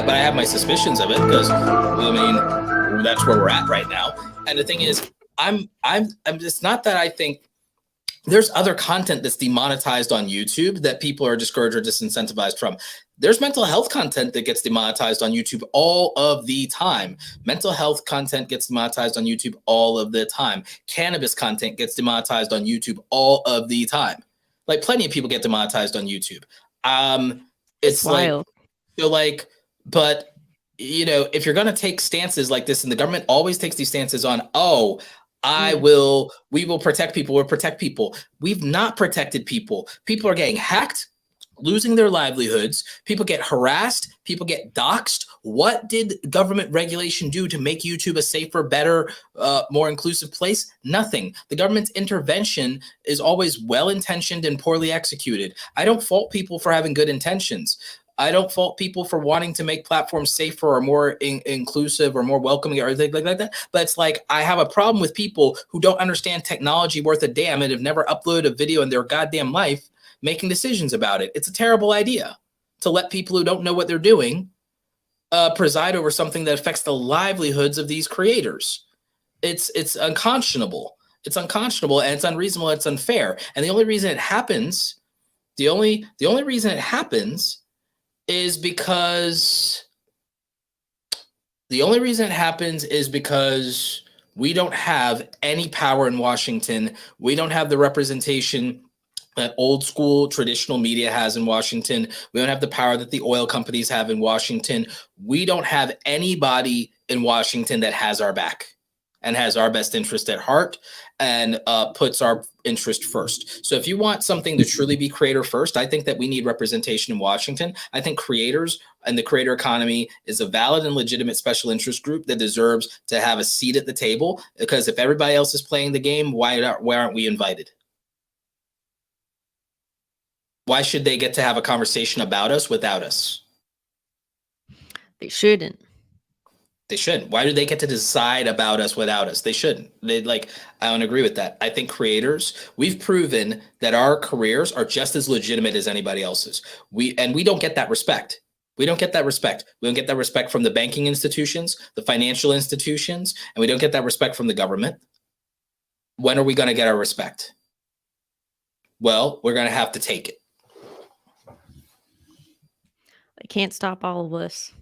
I have my suspicions of it, because I mean, that's where we're at right now. And the thing is, I'm it's not that I think there's other content that's demonetized on YouTube that people are discouraged or disincentivized from. There's mental health content that gets demonetized on YouTube all of the time. Mental health content gets demonetized on YouTube all of the time. Cannabis content gets demonetized on YouTube all of the time. Like, plenty of people get demonetized on YouTube. It's wild. Like, so like, but you know, if you're going to take stances like this, and the government always takes these stances on, we will protect people, we'll protect people. We've not protected people. People are getting hacked, losing their livelihoods. People get harassed. People get doxxed. What did government regulation do to make YouTube a safer, better, more inclusive place? Nothing. The government's intervention is always well-intentioned and poorly executed. I don't fault people for having good intentions. I don't fault people for wanting to make platforms safer or more inclusive or more welcoming or anything like that. But it's like, I have a problem with people who don't understand technology worth a damn and have never uploaded a video in their goddamn life making decisions about it. It's a terrible idea to let people who don't know what they're doing preside over something that affects the livelihoods of these creators. It's unconscionable. It's unconscionable, and it's unreasonable. It's unfair. And the only reason it happens, the only reason it happens is because we don't have any power in Washington. We don't have the representation that old school traditional media has in Washington. We don't have the power that the oil companies have in Washington. We don't have anybody in Washington that has our back and has our best interest at heart and puts our interest first. So if you want something to truly be creator first, I think that we need representation in Washington. I think creators and the creator economy is a valid and legitimate special interest group that deserves to have a seat at the table, because if everybody else is playing the game, why aren't we invited? Why should they get to have a conversation about us without us? They shouldn't. They shouldn't. Why do they get to decide about us without us? They shouldn't. I don't agree with that. I think creators, we've proven that our careers are just as legitimate as anybody else's. We don't get that respect. We don't get that respect. We don't get that respect from the banking institutions, the financial institutions, and we don't get that respect from the government. When are we going to get our respect? Well, we're going to have to take it. I can't stop all of this.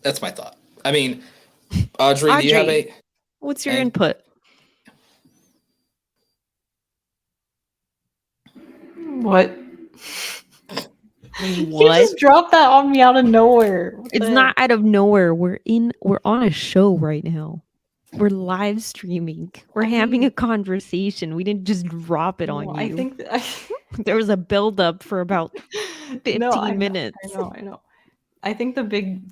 That's my thought. I mean, Audrey, do you have what's your input? What? What? You just dropped that on me out of nowhere. It's not out of nowhere. We're on a show right now. We're live streaming. We're having a conversation. We didn't just drop it on you. I think there was a build up for about 15 minutes. I know. I think the big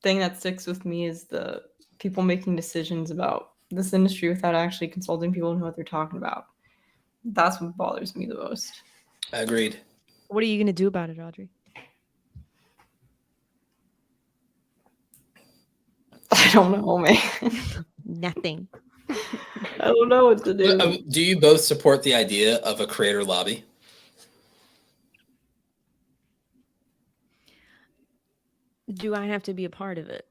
thing that sticks with me is the people making decisions about this industry without actually consulting people and know what they're talking about. That's what bothers me the most. Agreed. What are you going to do about it, Audrey? I don't know, man. Nothing. I don't know what to do. Do you both support the idea of a creator lobby? Do I have to be a part of it?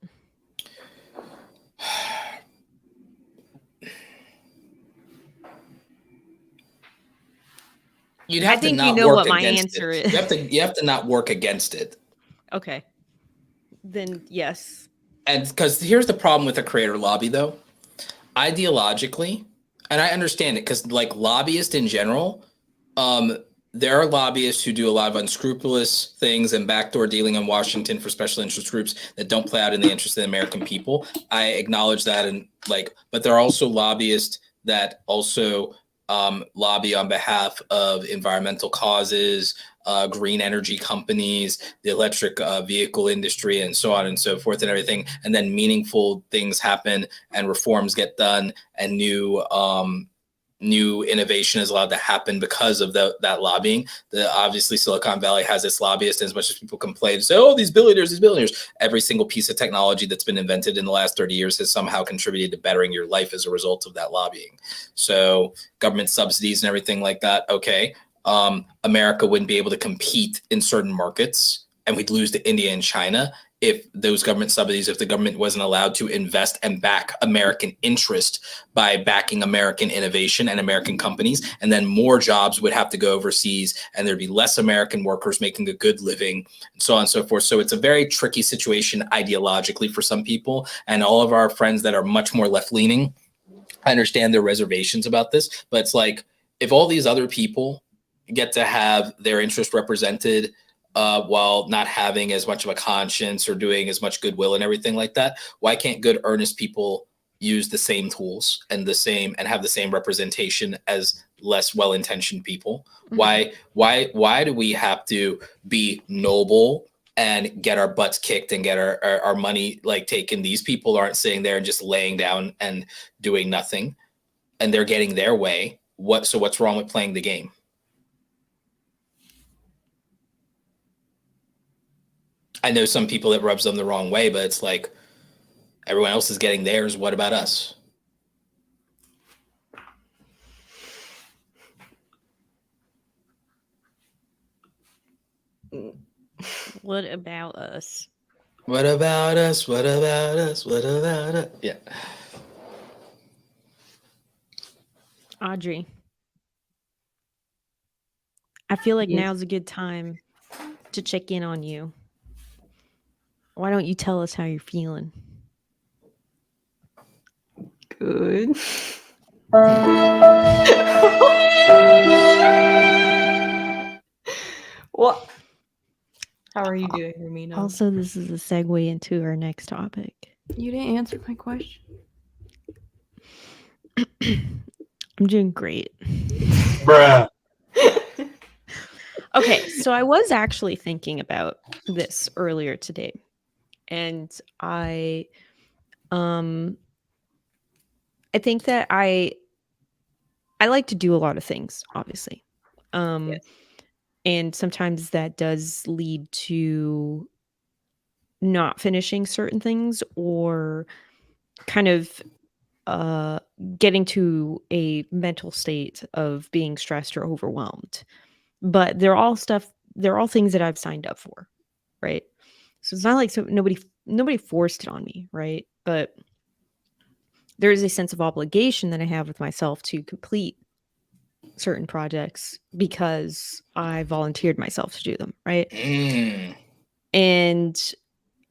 You'd have I think to not you know work what my against answer it. is. You have to not work against it. Okay. Then yes. And because here's the problem with a creator lobby, though. Ideologically, and I understand it because, like, lobbyists in general, there are lobbyists who do a lot of unscrupulous things and backdoor dealing in Washington for special interest groups that don't play out in the interest of the American people. I acknowledge that, and but there are also lobbyists that also lobby on behalf of environmental causes, green energy companies, the electric vehicle industry, and so on and so forth, and everything. And then meaningful things happen, and reforms get done, and new innovation is allowed to happen because of that lobbying. Obviously Silicon Valley has its lobbyists, and as much as people complain and say, oh, these billionaires, every single piece of technology that's been invented in the last 30 years has somehow contributed to bettering your life as a result of that lobbying. So government subsidies and everything like that, okay. America wouldn't be able to compete in certain markets, and we'd lose to India and China if those government subsidies, if the government wasn't allowed to invest and back American interest by backing American innovation and American companies. And then more jobs would have to go overseas, and there'd be less American workers making a good living, and so on and so forth. So it's a very tricky situation ideologically for some people. And all of our friends that are much more left-leaning, I understand their reservations about this, but it's like, if all these other people get to have their interest represented while not having as much of a conscience or doing as much goodwill and everything like that, why can't good, earnest people use the same tools and have the same representation as less well-intentioned people? Mm-hmm. Why do we have to be noble and get our butts kicked and get our money taken? These people aren't sitting there and just laying down and doing nothing, and they're getting their way. So what's wrong with playing the game? I know some people that rubs them the wrong way, but it's like, everyone else is getting theirs. What about us? What about us? What about us? What about us? What about us? Yeah. Audrey, I feel like now's a good time to check in on you. Why don't you tell us how you're feeling? Good. What? How are you doing, Romina? Also, this is a segue into our next topic. You didn't answer my question. I'm doing great. Bruh. Okay, so I was actually thinking about this earlier today, and I think that I like to do a lot of things, obviously. Yes. And sometimes that does lead to not finishing certain things, or kind of getting to a mental state of being stressed or overwhelmed. But they're all things that I've signed up for, right? So it's not like nobody forced it on me, right? But there is a sense of obligation that I have with myself to complete certain projects because I volunteered myself to do them, right? And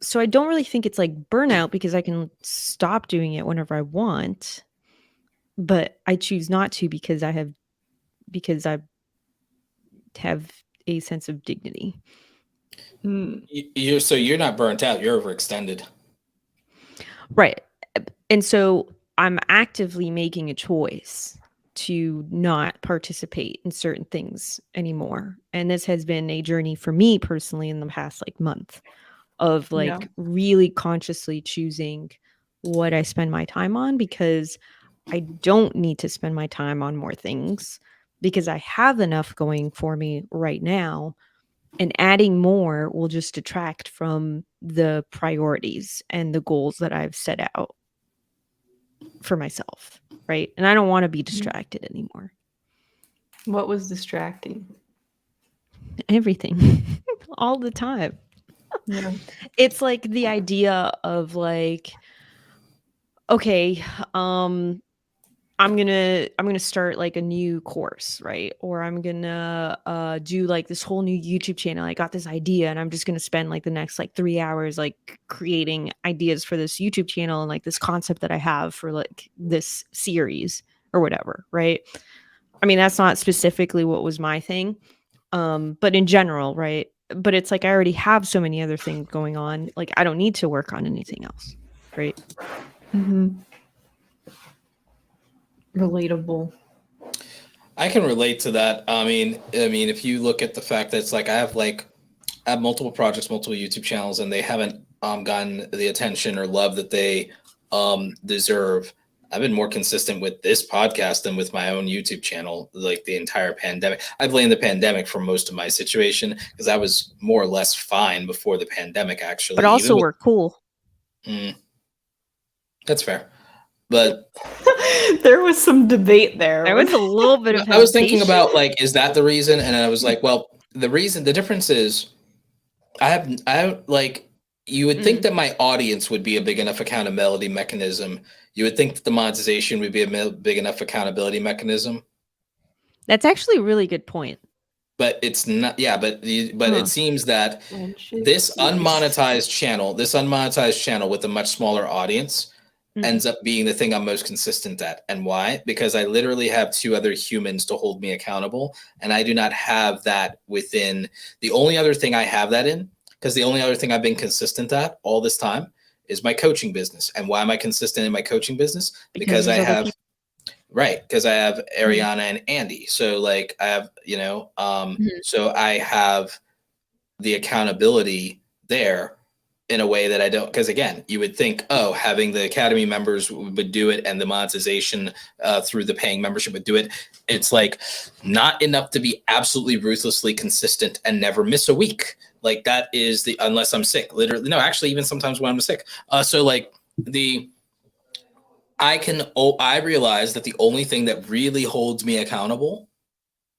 so I don't really think it's like burnout, because I can stop doing it whenever I want, but I choose not to because I have a sense of dignity. So you're not burnt out, you're overextended. Right. And so I'm actively making a choice to not participate in certain things anymore. And this has been a journey for me personally in the past month. of like Yeah. really consciously choosing what I spend my time on, because I don't need to spend my time on more things because I have enough going for me right now. And adding more will just detract from the priorities and the goals that I've set out for myself. Right. And I don't want to be distracted anymore. What was distracting? Everything. All the time. Yeah. It's like the idea of like, okay, I'm gonna start like a new course, right? Or I'm gonna do like this whole new YouTube channel. I got this idea and I'm just gonna spend like the next like 3 hours like creating ideas for this YouTube channel and like this concept that I have for like this series or whatever, right? I mean, that's not specifically what was my thing. But in general, right? But it's like I already have so many other things going on. Like I don't need to work on anything else, right? Mm-hmm. Relatable. I can relate to that. I mean, if you look at the fact that it's like I have multiple projects, multiple YouTube channels, and they haven't gotten the attention or love that they deserve. I've been more consistent with this podcast than with my own YouTube channel, like the entire pandemic. I blame the pandemic for most of my situation because I was more or less fine before the pandemic, actually. But also we're cool. That's fair. But there was some debate there. There was a little bit of I was thinking hesitation. about like, is that the reason? And I was like, well, the difference is I like, you would think that my audience would be a big enough accountability mechanism. You would think that the monetization would be a big enough accountability mechanism. That's actually a really good point. But it's not. Yeah, but it seems that this unmonetized channel with a much smaller audience ends up being the thing I'm most consistent at. And why? Because I literally have two other humans to hold me accountable. And I do not have that within the only other thing I have that in, because the only other thing I've been consistent at all this time is my coaching business. And why am I consistent in my coaching business? Because I have, because I have Ariana and Andy. So like I have, so I have the accountability there in a way that I don't, because again, you would think, oh, having the Academy members would do it and the monetization through the paying membership would do it. It's like not enough to be absolutely ruthlessly consistent and never miss a week. Like that is unless I'm sick, literally. No, actually, even sometimes when I'm sick. So like I realize that the only thing that really holds me accountable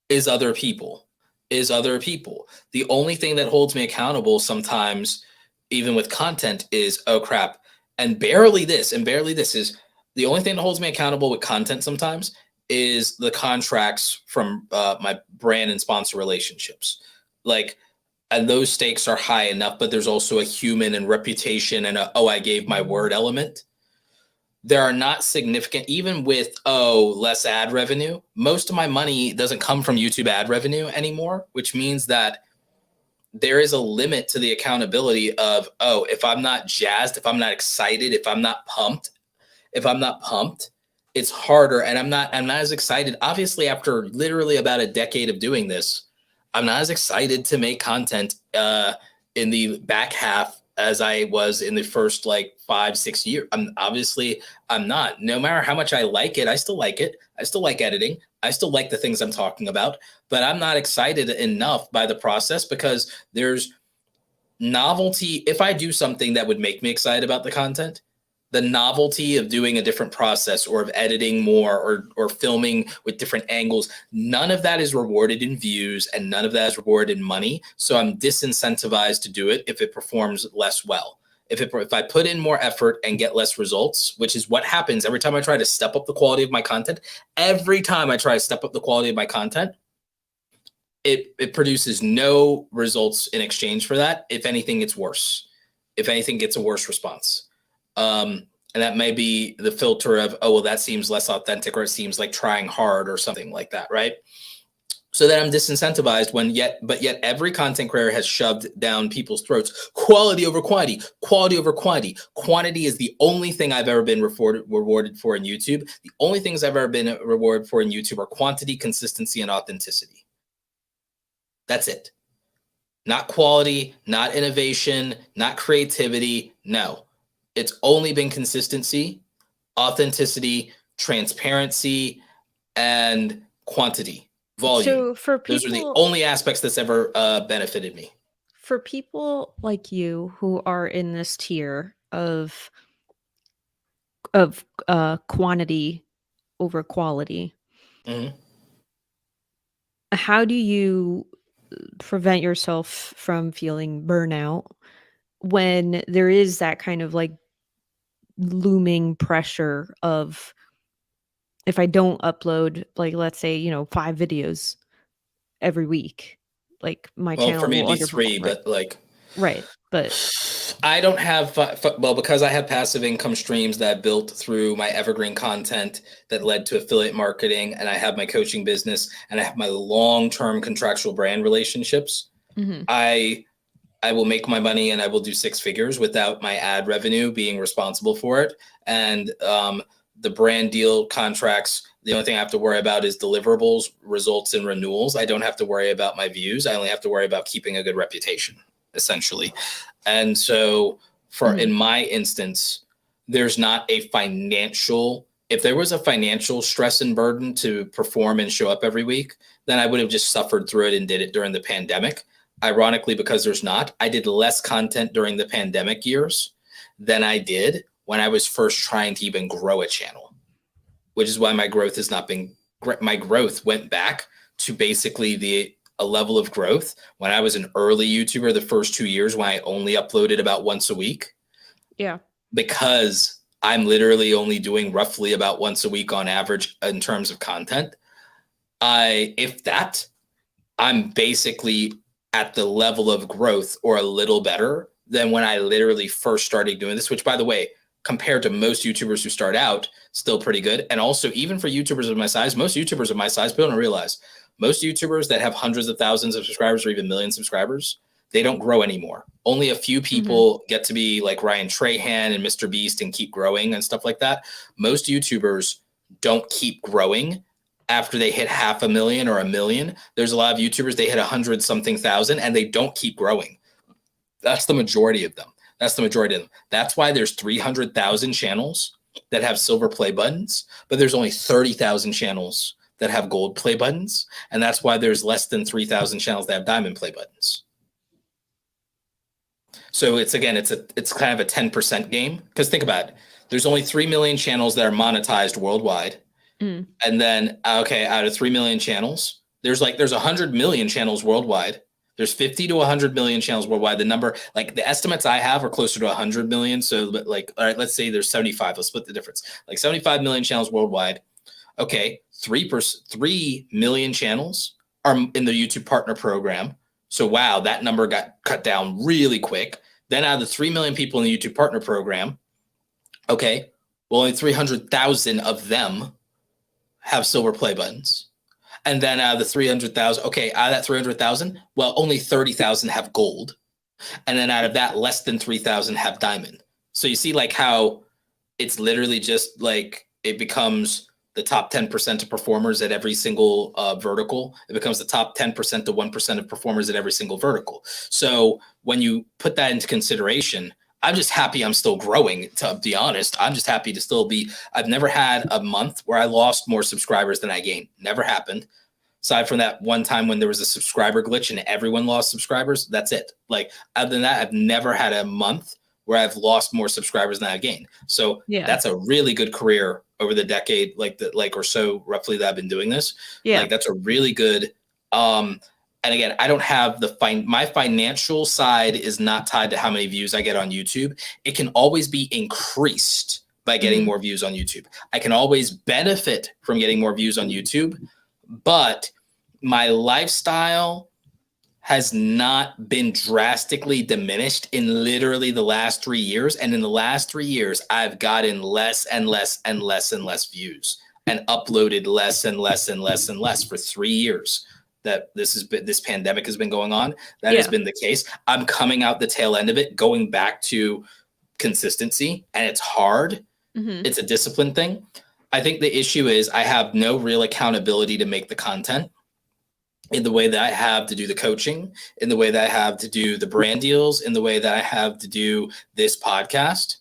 is other people. The only thing that holds me accountable sometimes, even with content, is, oh crap, and barely this is the only thing that holds me accountable with content sometimes is the contracts from my brand and sponsor relationships. Like, and those stakes are high enough, but there's also a human and reputation and I gave my word element. There are not significant, even with, less ad revenue. Most of my money doesn't come from YouTube ad revenue anymore, which means that there is a limit to the accountability of, if I'm not jazzed, if I'm not excited, if I'm not pumped, it's harder. And I'm not as excited. Obviously, after literally about a decade of doing this, I'm not as excited to make content in the back half as I was in the first like 5-6 years. I'm not. No matter how much I like it, I still like it. I still like editing. I still like the things I'm talking about, but I'm not excited enough by the process because there's novelty. If I do something that would make me excited about the content, the novelty of doing a different process or of editing more or filming with different angles, none of that is rewarded in views and none of that is rewarded in money. So I'm disincentivized to do it if it performs less well. If I put in more effort and get less results, which is what happens every time I try to step up the quality of my content, it produces no results in exchange for that. If anything, it's worse. If anything, gets a worse response. And that may be the filter of, that seems less authentic or it seems like trying hard or something like that, right? So that I'm disincentivized but yet every content creator has shoved down people's throats, quality over quantity. Quantity is the only thing I've ever been rewarded for in YouTube. The only things I've ever been rewarded for in YouTube are quantity, consistency, and authenticity. That's it. not quality, not innovation, not creativity. No, it's only been consistency, authenticity, transparency, and quantity, volume. So for Those are the people only aspects that's ever benefited me. for people like you who are in this tier of quantity over quality, Mhm. how do you prevent yourself from feeling burnout when there is that kind of like looming pressure of, if I don't upload, like, let's say, 5 videos every week, like, my Well, for channel me, will it'd be underperform, three, right? but like, Right, but I don't have well, because I have passive income streams that I built through my evergreen content that led to affiliate marketing, and I have my coaching business, and I have my long-term contractual brand relationships. Mhm. I will make my money and I will do six figures without my ad revenue being responsible for it. And the brand deal contracts, the only thing I have to worry about is deliverables, results, and renewals. I don't have to worry about my views. I only have to worry about keeping a good reputation, essentially. And so, in Mhm. my instance, there's not a financial. If there was a financial stress and burden to perform and show up every week, then I would have just suffered through it and did it during the pandemic. Ironically, because there's not, I did less content during the pandemic years than I did when I was first trying to even grow a channel, which is why my growth has not been, my growth went back to basically a level of growth when I was an early YouTuber the first 2 years when I only uploaded about once a week, Yeah. because I'm literally only doing roughly about once a week on average in terms of content. If that, I'm basically at the level of growth or a little better than when I literally first started doing this, which, by the way, compared to most YouTubers who start out, still pretty good. And also, even for YouTubers of my size, most YouTubers of my size, people don't realize, most YouTubers that have hundreds of thousands of subscribers or even million subscribers, they don't grow anymore. Only a few people get to be like Ryan Trahan and Mr. Beast and keep growing and stuff like that. Most YouTubers don't keep growing after they hit 500,000 or 1,000,000. There's a lot of YouTubers, they hit 100 something thousand and they don't keep growing. That's the majority of them. That's why there's 300,000 channels that have silver play buttons, but there's only 30,000 channels that have gold play buttons. And that's why there's less than 3,000 channels that have diamond play buttons. So it's kind of a 10% game. Because think about it. There's only 3 million channels that are monetized worldwide. Mm. And then, okay, out of 3 million channels, there's 100 million channels worldwide. There's 50 to 100 million channels worldwide. The number, like the estimates I have are closer to 100 million. So, but like, all right, let's say there's 75. Let's split the difference. Like 75 million channels worldwide. Okay, 3 million channels are in the YouTube Partner Program. So, wow, that number got cut down really quick. Then out of the 3 million people in the YouTube Partner Program, okay, well, only 300,000 of them have silver play buttons. And then out of the 300,000, okay, out of that 300,000, well, only 30,000 have gold. And then out of that, less than 3,000 have diamond. So you see like how it's literally just like it becomes the top 10% of performers at every single vertical. It becomes the top 10% to 1% of performers at every single vertical. So when you put that into consideration, I'm just happy I'm still growing, to be honest. I'm just happy to still be. I've never had a month where I lost more subscribers than I gained. Never happened. Aside from that one time when there was a subscriber glitch and everyone lost subscribers, that's it. Like, other than that, I've never had a month where I've lost more subscribers than I've gained. So Yeah. that's a really good career over the decade, or so roughly that I've been doing this. Yeah. Like, that's a really good. And again, I don't have my financial side is not tied to how many views I get on YouTube. It can always be increased by getting more views on YouTube. I can always benefit from getting more views on YouTube, but my lifestyle has not been drastically diminished in literally the last 3 years. And in the last 3 years, I've gotten less and less and less and less views and uploaded less and less and less and less for 3 years that this pandemic has been going on. That has been the case. I'm coming out the tail end of it, going back to consistency, and it's hard. It's a discipline thing. I think the issue is I have no real accountability to make the content. in the way that I have to do the coaching, in the way that I have to do the brand deals, in the way that I have to do this podcast.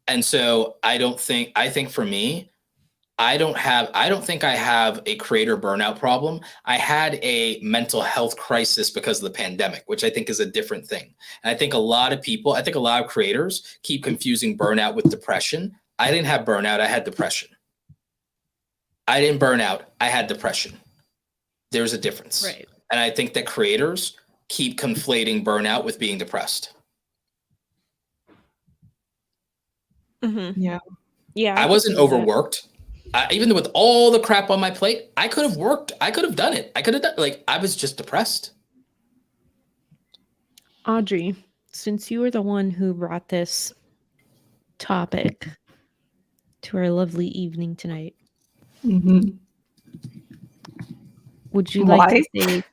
And so I think for me, I don't think I have a creator burnout problem. I had a mental health crisis because of the pandemic, which I think is a different thing. And I think a lot of creators keep confusing burnout with depression. I didn't have burnout, I had depression. I didn't burn out, I had depression. There's a difference. Right. And I think that creators keep conflating burnout with being depressed. Mm-hmm. Yeah. Yeah. I wasn't overworked. Even with all the crap on my plate, I could have worked. I could have done it. I was just depressed. Audrey, since you were the one who brought this topic to our lovely evening tonight, would you like to say?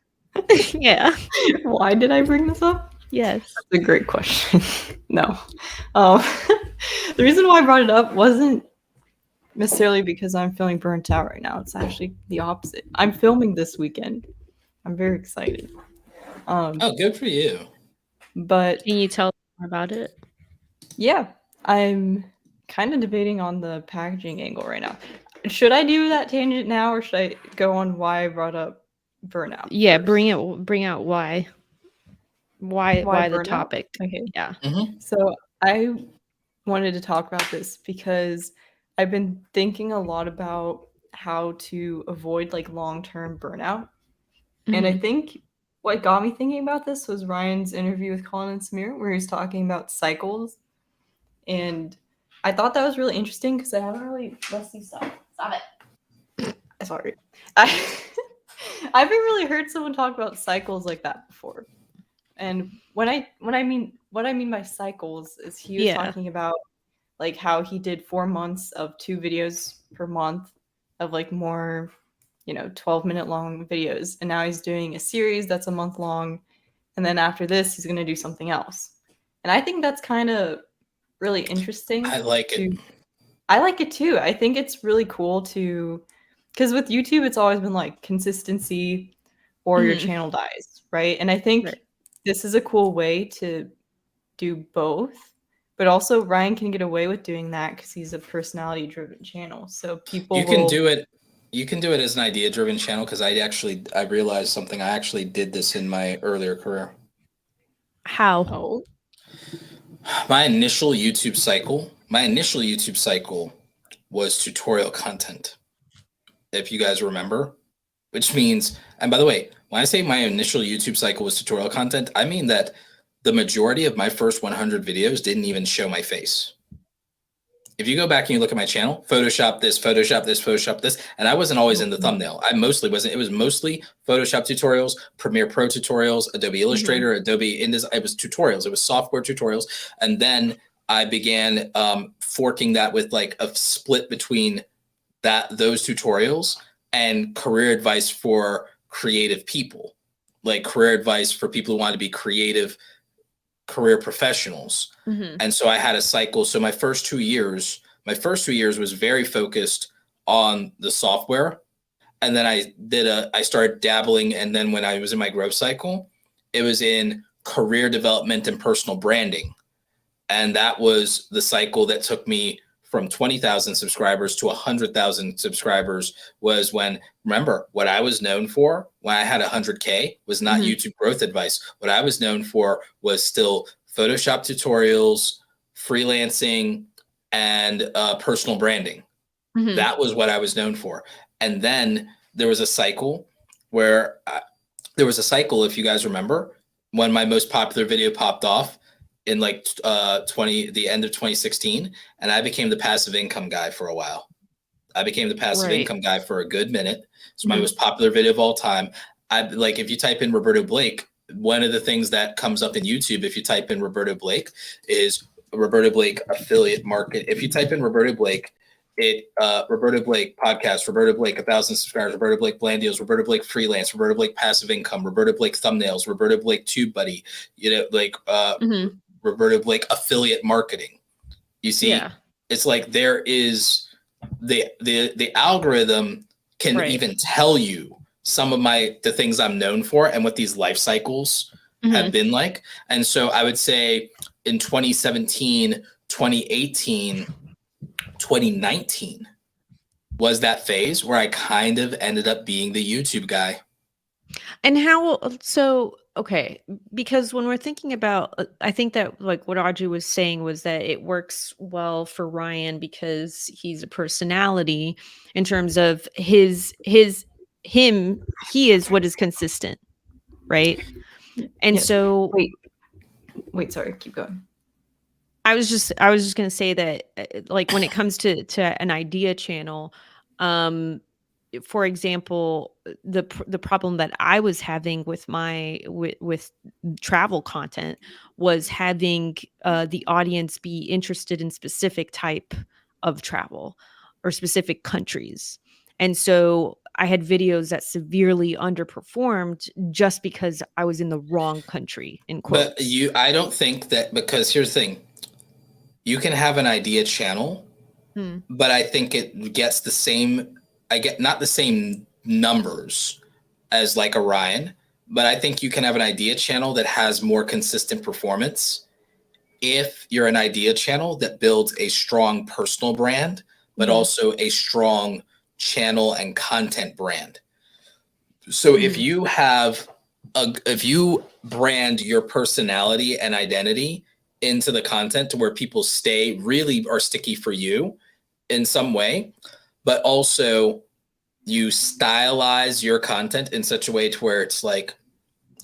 Yeah. Why did I bring this up? Yes. That's a great question. No. The reason why I brought it up wasn't necessarily because I'm feeling burnt out right now. It's actually the opposite. I'm filming this weekend. I'm very excited. Oh, good for you. But Can you tell us more about it? yeah, I'm kind of debating on the packaging angle right now. Should I do that tangent now, or should I go on why I brought up burnout? Yeah, first? bring out why the burnout? topic. Okay. Yeah. Mm-hmm. So I wanted to talk about this because I've been thinking a lot about how to avoid like long-term burnout. And I think what got me thinking about this was Ryan's interview with Colin and Samir, where he was talking about cycles. And I thought that was really interesting because I haven't really stop it. Sorry. I haven't really heard someone talk about cycles like that before. And what I mean by cycles is he was talking about like how he did 4 months of 2 videos per month of like more 12-minute long videos, and now he's doing a series that's a month long, and then after this he's going to do something else. And I think that's kind of really interesting. I like it. I like it too. I think it's really cool because with YouTube it's always been like consistency or your channel dies, right? And I think this is a cool way to do both. But also Ryan can get away with doing that because he's a personality driven channel. So people can do it. You can do it as an idea driven channel, because I realized something. I actually did this in my earlier career. How? Oh. My initial YouTube cycle was tutorial content, if you guys remember, which means, and by the way, when I say my initial YouTube cycle was tutorial content, I mean that the majority of my first 100 videos didn't even show my face. If you go back and you look at my channel, Photoshop this, and I wasn't always in the thumbnail. I mostly wasn't. It was mostly Photoshop tutorials, Premiere Pro tutorials, Adobe Illustrator, Adobe InDesign. It was tutorials. It was software tutorials. And then I began forking that with like a split between those tutorials and career advice for creative people, like career advice for people who want to be creative career professionals. And so I had a cycle. So my first 2 years was very focused on the software. And then I started dabbling. And then when I was in my growth cycle, it was in career development and personal branding. And that was the cycle that took me from 20,000 subscribers to 100,000 subscribers. Was when, remember, what I was known for when I had 100K was not YouTube growth advice. What I was known for was still Photoshop tutorials, freelancing, and personal branding. That was what I was known for. And then there was a cycle if you guys remember, when my most popular video popped off in like the end of 2016, and I became the passive income guy for a while. I became the passive income guy for a good minute. It's my most popular video of all time. If you type in Roberto Blake, one of the things that comes up in YouTube, if you type in Roberto Blake, is Roberto Blake affiliate market. If you type in Roberto Blake, Roberto Blake podcast, Roberto Blake 1,000 subscribers, Roberto Blake brand deals, Roberto Blake freelance, Roberto Blake passive income, Roberto Blake thumbnails, Roberto Blake TubeBuddy, Roberto Blake affiliate marketing. You see, it's like there is the algorithm can even tell you some of the things I'm known for and what these life cycles have been like. And so I would say in 2017, 2018, 2019 was that phase where I kind of ended up being the YouTube guy. And how so? Okay, because when we're thinking about, I think that like what Audrey was saying was that it works well for Ryan because he's a personality in terms of him. He is what is consistent, right? And Yes. so Wait, sorry, keep going. I was just going to say that like when it comes to an idea channel, for example, the problem that I was having with with travel content was having the audience be interested in specific type of travel or specific countries. And so I had videos that severely underperformed just because I was in the wrong country, in quotes. But I don't think that, because here's the thing. You can have an idea channel, but I think it gets the same, not the same numbers as like a Ryan, but I think you can have an idea channel that has more consistent performance if you're an idea channel that builds a strong personal brand, but also a strong channel and content brand. So if you have if you brand your personality and identity into the content to where people really are sticky for you in some way, but also you stylize your content in such a way to where it's like,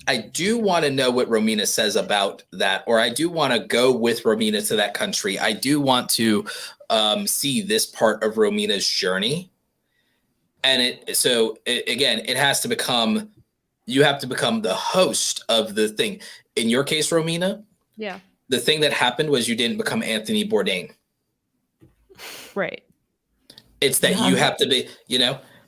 I do want to know what Romina says about that, or I do want to go with Romina to that country. I do want to see this part of Romina's journey. And it has to become, you have to become the host of the thing. In your case, Romina, the thing that happened was you didn't become Anthony Bourdain. Right. It's that you have to be,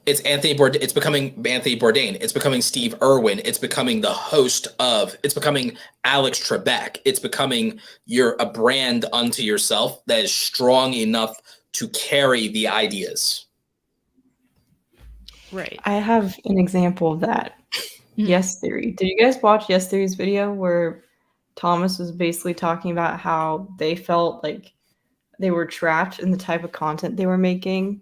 it's Anthony Bourdain. It's becoming Anthony Bourdain. It's becoming Steve Irwin. It's becoming the host of, it's becoming Alex Trebek. It's becoming a brand unto yourself that is strong enough to carry the ideas. Right. I have an example of that. Yes Theory. Did you guys watch Yes Theory's video where Thomas was basically talking about how they felt like they were trapped in the type of content they were making,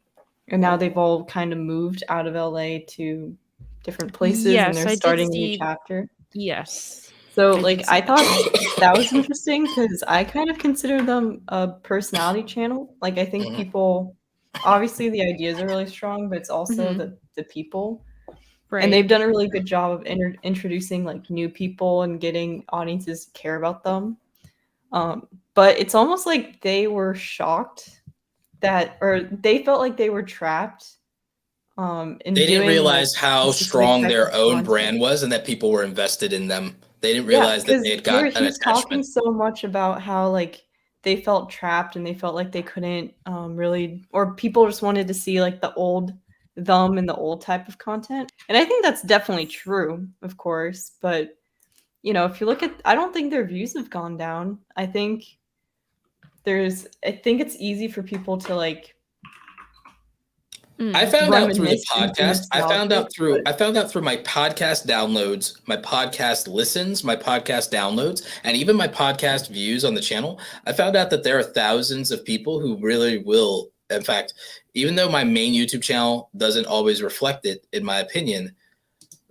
and now they've all kind of moved out of LA to different places, and they're starting a new chapter? Yes. So I thought that was interesting because I kind of consider them a personality channel. Like, I think people, obviously the ideas are really strong, but it's also the people. Right. And they've done a really good job of introducing like new people and getting audiences to care about them. But it's almost like they were shocked or they felt like they were trapped. They didn't realize how strong their own brand was and that people were invested in them. They didn't realize that they had got an attachment. Talking so much about how like they felt trapped and they felt like they couldn't really, or people just wanted to see like the old them and the old type of content. And I think that's definitely true, of course. But, if you look at, I don't think their views have gone down. I think it's easy for people to like, I found out through the podcast. I found out through my podcast downloads, my podcast listens, my podcast downloads, and even my podcast views on the channel. I found out that there are thousands of people who really will. In fact, even though my main YouTube channel doesn't always reflect it, in my opinion,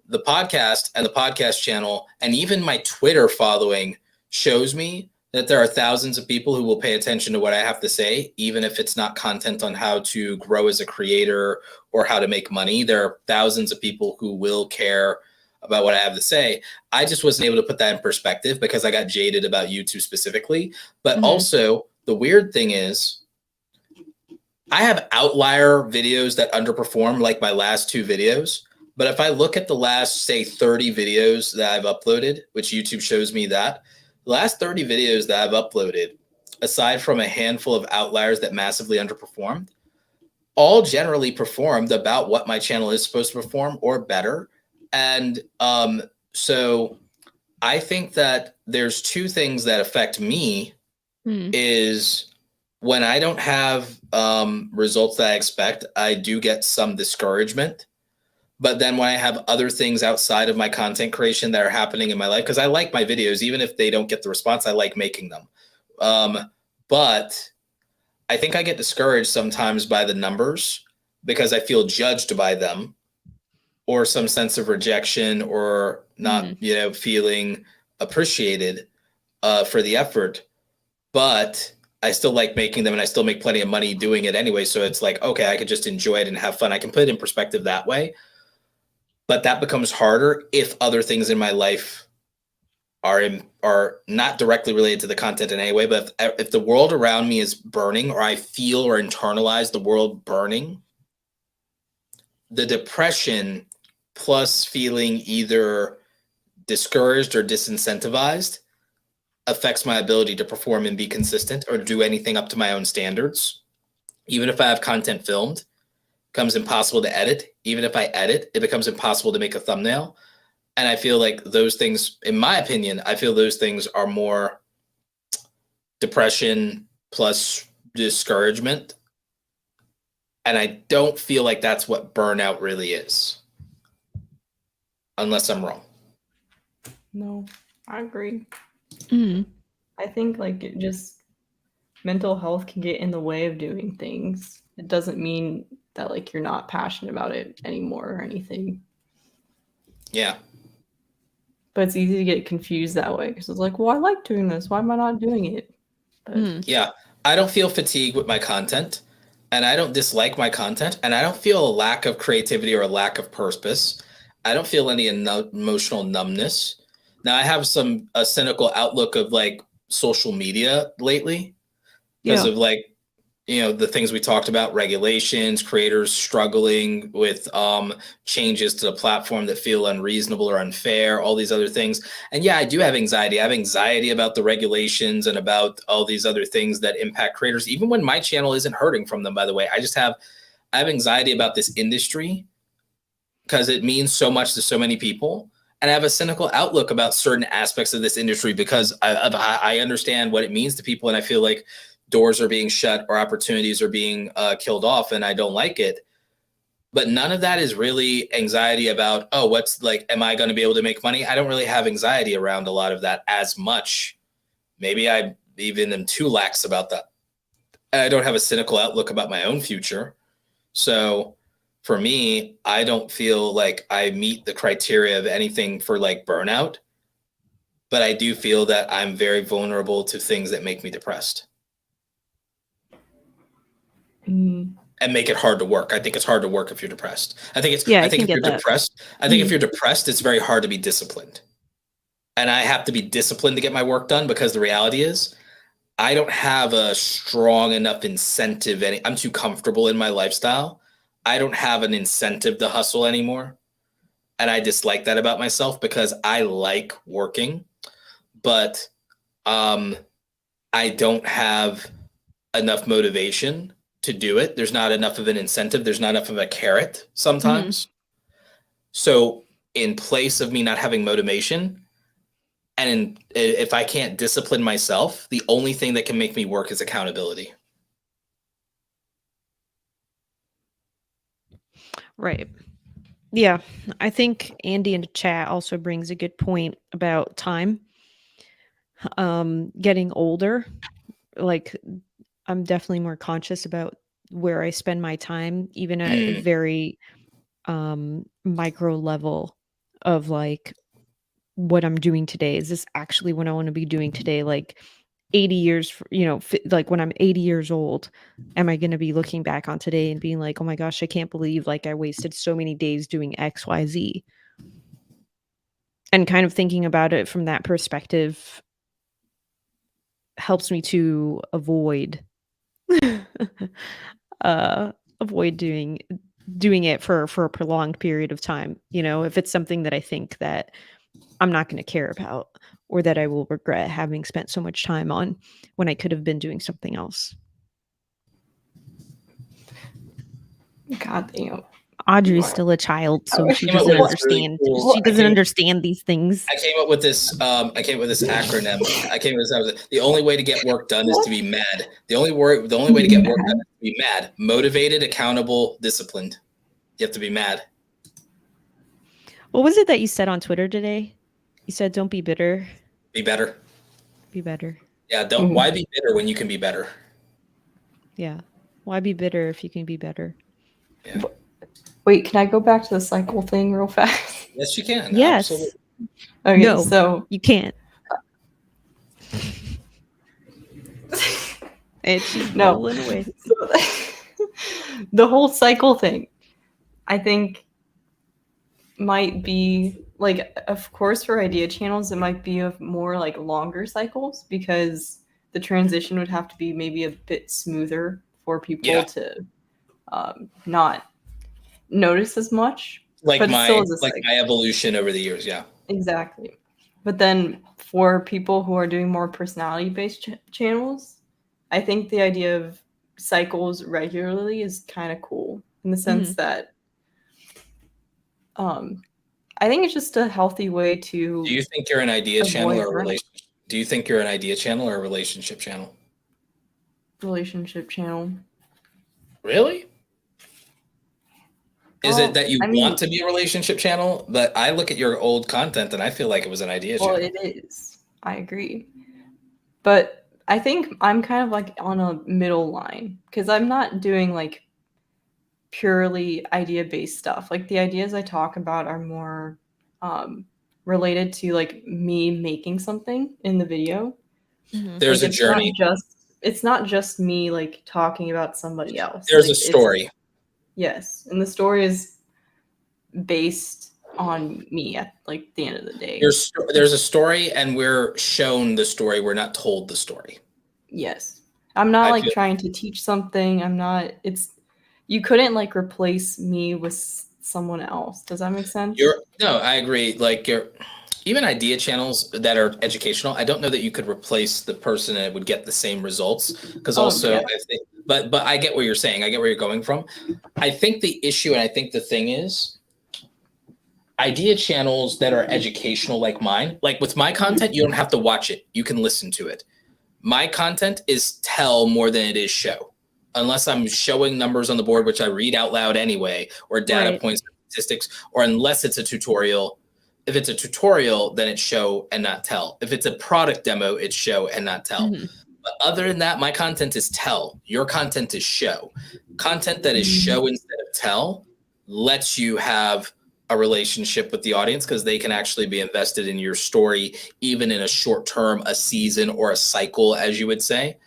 the podcast and the podcast channel and even my Twitter following shows me that there are thousands of people who will pay attention to what I have to say, even if it's not content on how to grow as a creator or how to make money. There are thousands of people who will care about what I have to say. I just wasn't able to put that in perspective because I got jaded about YouTube specifically. But also, the weird thing is, I have outlier videos that underperform, like my last 2 videos. But if I look at the last, say, 30 videos that I've uploaded, which YouTube shows me that, the last 30 videos that I've uploaded, aside from a handful of outliers that massively underperformed, all generally performed about what my channel is supposed to perform or better. And so I think that there's 2 things that affect me is when I don't have results that I expect, I do get some discouragement. But then when I have other things outside of my content creation that are happening in my life, because I like my videos, even if they don't get the response, I like making them. But I think I get discouraged sometimes by the numbers because I feel judged by them, or some sense of rejection, or not, feeling appreciated for the effort. But I still like making them, and I still make plenty of money doing it anyway. So it's like, okay, I could just enjoy it and have fun. I can put it in perspective that way. But that becomes harder if other things in my life are not directly related to the content in any way. But if the world around me is burning, or I feel or internalize the world burning, the depression plus feeling either discouraged or disincentivized affects my ability to perform and be consistent or do anything up to my own standards. Even if I have content filmed, becomes impossible to edit. Even if I edit, it becomes impossible to make a thumbnail. And I feel like those things, in my opinion, I feel those things are more depression plus discouragement. And I don't feel like that's what burnout really is. Unless I'm wrong. No, I agree. Mm-hmm. I think like it just mental health can get in the way of doing things. It doesn't mean that like you're not passionate about it anymore or anything. Yeah. But it's easy to get confused that way because it's like, well, I like doing this. Why am I not doing it? But yeah, I don't feel fatigue with my content, and I don't dislike my content, and I don't feel a lack of creativity or a lack of purpose. I don't feel any emotional numbness. Now, I have a cynical outlook of like social media lately because of like, the things we talked about, regulations, creators struggling with changes to the platform that feel unreasonable or unfair, all these other things. And yeah, I do have anxiety. I have anxiety about the regulations and about all these other things that impact creators, even when my channel isn't hurting from them, by the way. I have anxiety about this industry because it means so much to so many people. And I have a cynical outlook about certain aspects of this industry because I understand what it means to people. And I feel like doors are being shut or opportunities are being killed off, and I don't like it. But none of that is really anxiety about, am I going to be able to make money? I don't really have anxiety around a lot of that as much. Maybe I even am too lax about that. I don't have a cynical outlook about my own future. So for me, I don't feel like I meet the criteria of anything for like burnout, but I do feel that I'm very vulnerable to things that make me depressed. And make it hard to work. I think it's hard to work if you're depressed. I think if you're depressed, if you're depressed, it's very hard to be disciplined. And I have to be disciplined to get my work done because the reality is I don't have a strong enough incentive. I'm too comfortable in my lifestyle. I don't have an incentive to hustle anymore. And I dislike that about myself because I like working, but I don't have enough motivation to do it. There's not enough of an incentive. There's not enough of a carrot sometimes. So in place of me not having motivation, and if I can't discipline myself, the only thing that can make me work is accountability. Right. Yeah. I think Andy in the chat also brings a good point about time. Getting older, like I'm definitely more conscious about where I spend my time, even at a very micro level of like what I'm doing today. Is this actually what I want to be doing today? Like 80 years, like when I'm 80 years old, am I going to be looking back on today and being like, oh my gosh, I can't believe like I wasted so many days doing X, Y, Z. And kind of thinking about it from that perspective helps me to avoid doing it for a prolonged period of time. If it's something that I think that I'm not going to care about or that I will regret having spent so much time on when I could have been doing something else. God damn. Audrey's still a child, so she doesn't understand. Really cool. She doesn't understand these things. I came up with this acronym. The only way to get work done is to be mad. The only way to get work done is to be mad. Motivated, accountable, disciplined. You have to be mad. What was it that you said on Twitter today? You said, "Don't be bitter. Be better. Be better." Yeah. Don't. Why be bitter when you can be better? Yeah. Why be bitter if you can be better? Yeah. Wait, can I go back to the cycle thing real fast? Yes, you can. Yes. Absolutely. Okay, No, so you can't. And she's No. rolling away. So, the whole cycle thing, I think, might be like, of course, for idea channels, it might be of more like longer cycles because the transition would have to be maybe a bit smoother for people Yeah. to not notice as much. Like but it still is a my cycle. evolution over the years. Yeah. Exactly. But then for people who are doing more personality-based channels, I think the idea of cycles regularly is kind of cool in the sense that I think it's just a healthy way to Do you think you're an idea channel avoid or a burnout. relationship? Do you think you're an idea channel or a relationship channel? Relationship channel. Really? Is it that you I mean, want to be a relationship channel? But I look at your old content and I feel like it was an idea well, channel. it is. I agree. But I think I'm kind of like on a middle line because I'm not doing like purely idea-based stuff. Like the ideas I talk about are more related to like me making something in the video. There's Like a journey. it's not just me like talking about somebody else. There's Like, a story. Yes, and the story is based on me at like the end of the day. There's a story, and we're shown the story. We're not told the story. Yes, I'm not I like feel- trying to teach something. I'm not. You couldn't like replace me with someone else. Does that make sense? No, I agree. Like even idea channels that are educational, I don't know that you could replace the person and it would get the same results. Because also, yeah. I think, but I get what you're saying. I get where you're going from. I think the issue, and I think the thing is, idea channels that are educational, like mine, like with my content, you don't have to watch it. You can listen to it. My content is tell more than it is show. Unless I'm showing numbers on the board, which I read out loud anyway, or data points, statistics, or unless it's a tutorial. If it's a tutorial, then it's show and not tell. If it's a product demo, it's show and not tell. But other than that, my content is tell. Your content is show. Content that is show instead of tell lets you have a relationship with the audience because they can actually be invested in your story, even in a short term, a season, or a cycle, as you would say.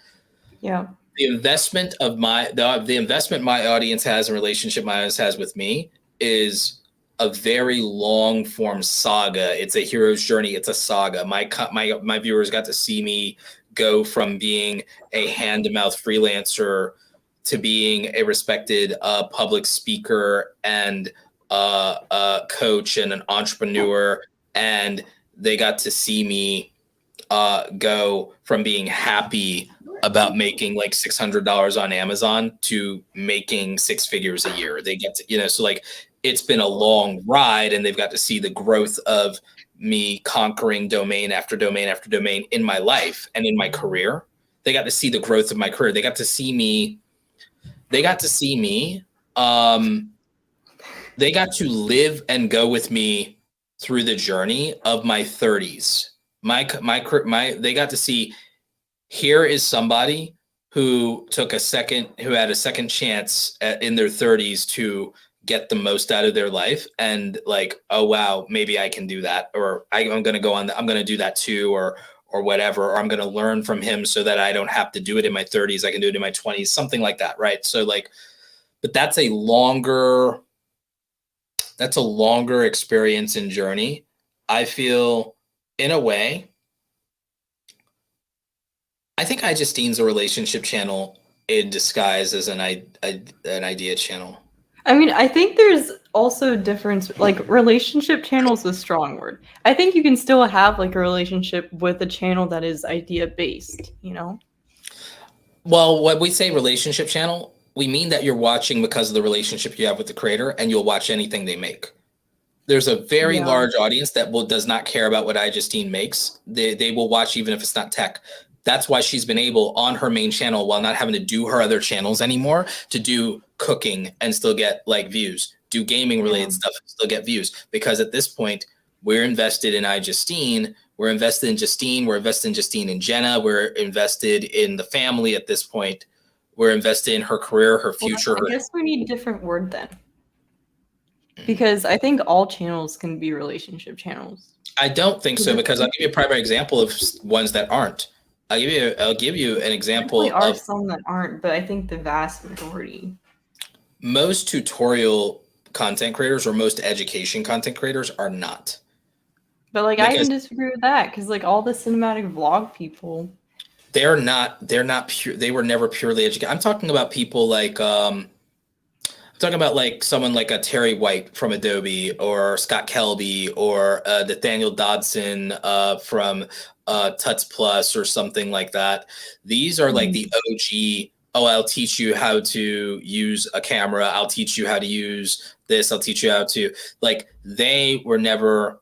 Yeah. The investment my audience has in relationship my audience has with me is a very long form saga. It's a hero's journey. It's a saga. My viewers got to see me go from being a hand to mouth freelancer to being a respected public speaker and a coach and an entrepreneur. And they got to see me go from being happy about making like $600 on Amazon to making six figures a year. They get to, so like it's been a long ride, and they've got to see the growth of me conquering domain after domain after domain in my life and in my career. They got to see the growth of my career. They got to see me. They got to live and go with me through the journey of my 30s. They got to see, here is somebody who had a second chance in their 30s to get the most out of their life, and like, oh wow, maybe I can do that, or I'm going to go on. I'm going to do that too, or whatever, or I'm going to learn from him so that I don't have to do it in my 30s. I can do it in my 20s, something like that, right? So like, but that's a longer experience and journey. I feel, in a way, I think iJustine's a relationship channel in disguise as an idea channel. I mean, I think there's also a difference. Like, relationship channel is a strong word. I think you can still have like a relationship with a channel that is idea based, Well, when we say relationship channel, we mean that you're watching because of the relationship you have with the creator, and you'll watch anything they make. There's a very large audience that does not care about what iJustine makes. They will watch even if it's not tech. That's why she's been able on her main channel, while not having to do her other channels anymore, to do cooking and still get like views, do gaming related stuff and still get views, because at this point we're invested in iJustine. We're invested in Justine. We're invested in Justine and Jenna. We're invested in the family at this point. We're invested in her career, her future. I guess we need a different word then. Because I think all channels can be relationship channels. I don't think so, because I'll give you a primary example of ones that aren't. I'll give you an example. There are some that aren't, but I think the vast majority. Most tutorial content creators or most education content creators are not. But like, I can disagree with that, because like all the cinematic vlog people, they're not pure. They were never purely educated. I'm talking about people like talking about like someone like a Terry White from Adobe, or Scott Kelby, or Nathaniel Dodson from Tuts Plus, or something like that. These are like the OG. Oh, I'll teach you how to use a camera. I'll teach you how to use this. I'll teach you how to, like, they were never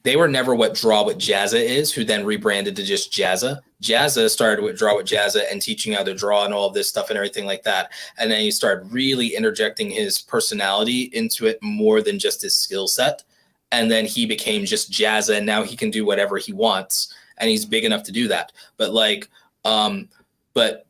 what Draw with Jazza is, who then rebranded to just Jazza. Jazza started with Draw with Jazza and teaching how to draw and all of this stuff and everything like that. And then he started really interjecting his personality into it more than just his skill set. And then he became just Jazza, and now he can do whatever he wants. And he's big enough to do that. But like, but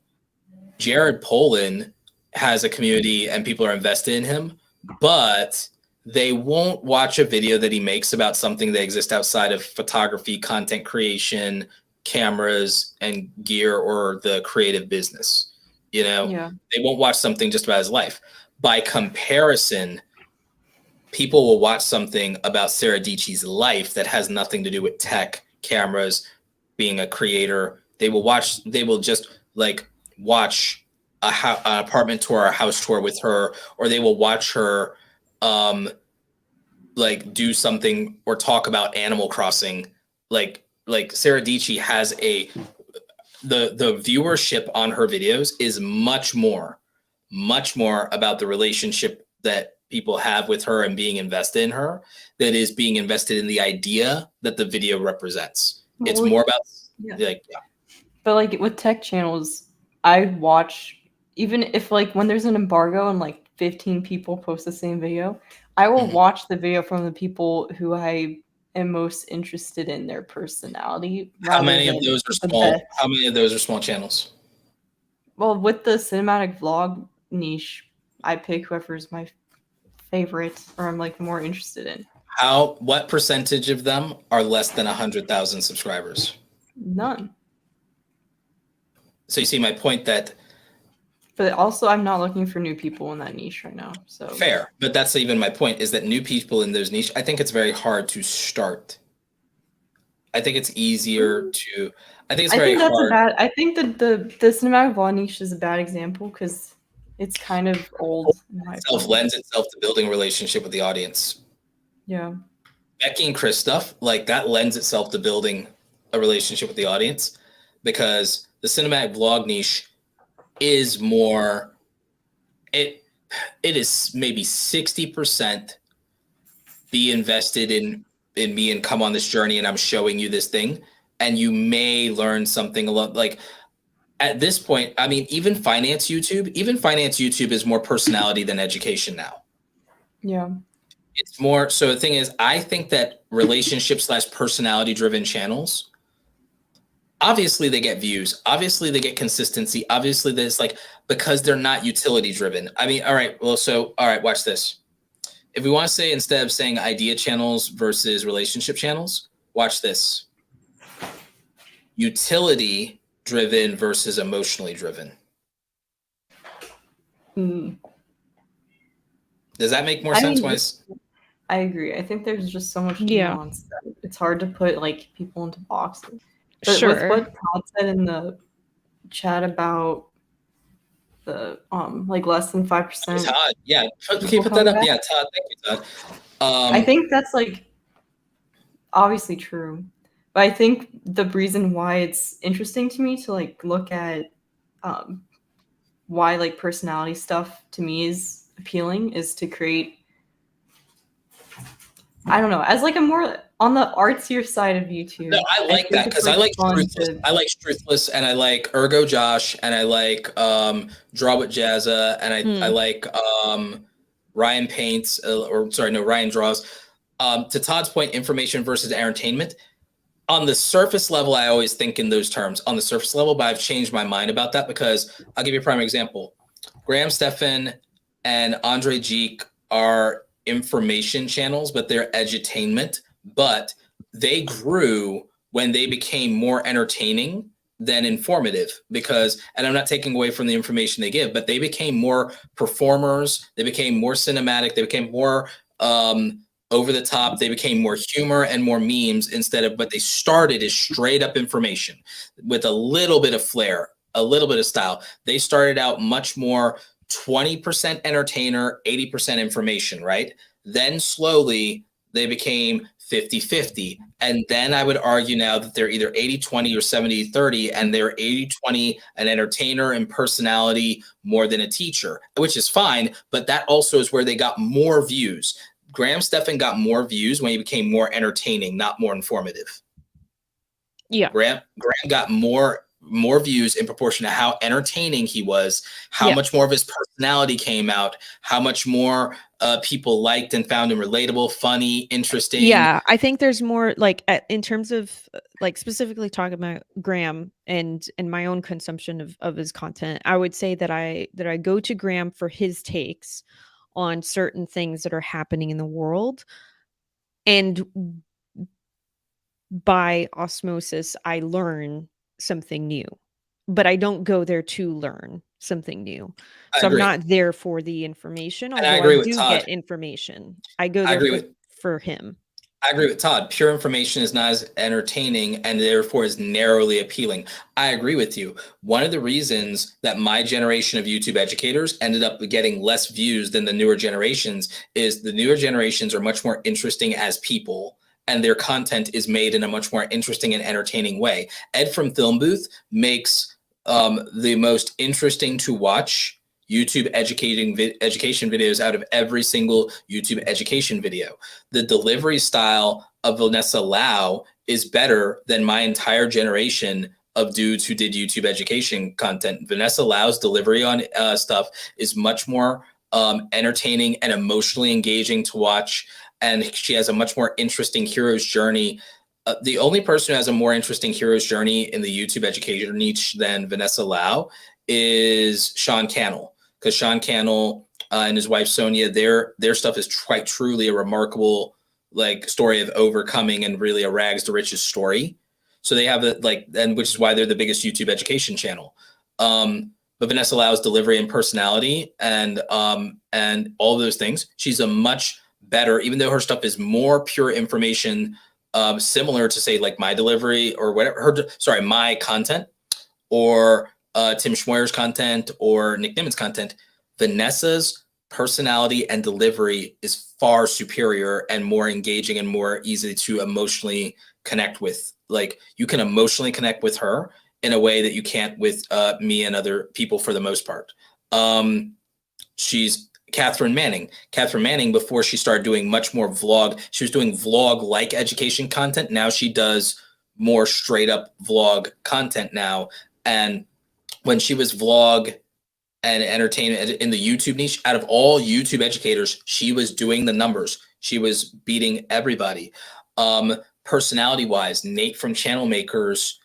Jared Polin has a community and people are invested in him, but they won't watch a video that he makes about something that exists outside of photography, content creation, cameras, and gear, or the creative business. You know, They won't watch something just about his life. By comparison, people will watch something about Sarah Dietschy's life that has nothing to do with tech, cameras, being a creator. They will just like watch an apartment tour or a house tour with her, or they will watch her like do something or talk about Animal Crossing. Like Sarah Dietschy has the viewership on her videos is much more about the relationship that people have with her and being invested in her, that is being invested in the idea that the video represents. It's more about But like with tech channels, I watch, even if like when there's an embargo and like 15 people post the same video, I will watch the video from the people who I am most interested in their personality. How many of those are small? How many of those are small channels? Well, with the cinematic vlog niche, I pick whoever's my favorite or I'm like more interested in. What percentage of them are less than 100,000 subscribers? None. So you see my point that. But also, I'm not looking for new people in that niche right now. So fair, but that's even my point, is that new people in those niche, I think it's very hard to start. I think it's easier to. I think it's very hard. I think that the cinematic vlog niche is a bad example because it's kind of old. It lends itself to building a relationship with the audience. Yeah. Becky and Chris stuff, like that lends itself to building a relationship with the audience, because the cinematic vlog niche is more, it is maybe 60% be invested in me and come on this journey and I'm showing you this thing and you may learn something a lot. Like at this point, I mean, even finance YouTube is more personality than education now. Yeah. It's more, so the thing is, I think that relationship/personality driven channels, obviously they get views, obviously they get consistency, obviously there's like, because they're not utility driven. I mean, all right, watch this. If we want to say, instead of saying idea channels versus relationship channels, watch this. Utility driven versus emotionally driven. Does that make more sense? I agree. I think there's just so much nuance that it's hard to put like people into boxes. But with what Todd said in the chat about the like less than 5%. Todd, yeah. Can you put that up? Yeah, Todd. Thank you, Todd. I think that's like obviously true. But I think the reason why it's interesting to me to like look at why like personality stuff to me is appealing is to create, I don't know, as like a more on the artsier side of YouTube. No, I like that because I like Truthless. I like Truthless, and I like Ergo Josh, and I like Draw with Jazza, and I like Ryan paints, Ryan draws. To Todd's point, information versus entertainment. On the surface level, I always think in those terms on the surface level, but I've changed my mind about that because I'll give you a prime example. Graham Stephan and Andre Geek are information channels, but they're edutainment. But they grew when they became more entertaining than informative because, and I'm not taking away from the information they give, but they became more performers. They became more cinematic. They became more over the top. They became more humor and more memes but they started as straight up information with a little bit of flair, a little bit of style. They started out much more 20% entertainer, 80% information, right? Then slowly they became 50-50. And then I would argue now that they're either 80-20 or 70-30, and they're 80-20 an entertainer and personality more than a teacher, which is fine. But that also is where they got more views. Graham Stephan got more views when he became more entertaining, not more informative. Yeah. Graham got more views in proportion to how entertaining he was, how much more of his personality came out, how much more people liked and found him relatable, funny, interesting. Yeah, I think there's more like in terms of like specifically talking about Graham and my own consumption of his content. I would say that I go to Graham for his takes on certain things that are happening in the world, and by osmosis I learn something new, but I don't go there to learn something new. So I'm not there for the information, although I do get information. I go there for him. I agree with Todd. Pure information is not as entertaining and therefore is narrowly appealing. I agree with you. One of the reasons that my generation of YouTube educators ended up getting less views than the newer generations is the newer generations are much more interesting as people, and their content is made in a much more interesting and entertaining way. Ed from Film Booth makes the most interesting to watch YouTube education videos out of every single YouTube education video. The delivery style of Vanessa Lau is better than my entire generation of dudes who did YouTube education content. Vanessa Lau's delivery on stuff is much more entertaining and emotionally engaging to watch. And she has a much more interesting hero's journey. The only person who has a more interesting hero's journey in the YouTube education niche than Vanessa Lau is Sean Cannell. Because Sean Cannell and his wife Sonia, their stuff is quite truly a remarkable like story of overcoming and really a rags to riches story. So they have and which is why they're the biggest YouTube education channel. But Vanessa Lau's delivery and personality and all those things, she's a much better, even though her stuff is more pure information, similar to say like my delivery or whatever. My content or Tim Schmoyer's content or Nick Nimmin's content. Vanessa's personality and delivery is far superior and more engaging and more easy to emotionally connect with. Like you can emotionally connect with her in a way that you can't with me and other people for the most part. She's Catherine Manning. Catherine Manning, before she started doing much more vlog, she was doing vlog-like education content. Now she does more straight up vlog content now. And when she was vlog and entertainment in the YouTube niche, out of all YouTube educators, she was doing the numbers. She was beating everybody. Personality-wise, Nate from Channel Makers,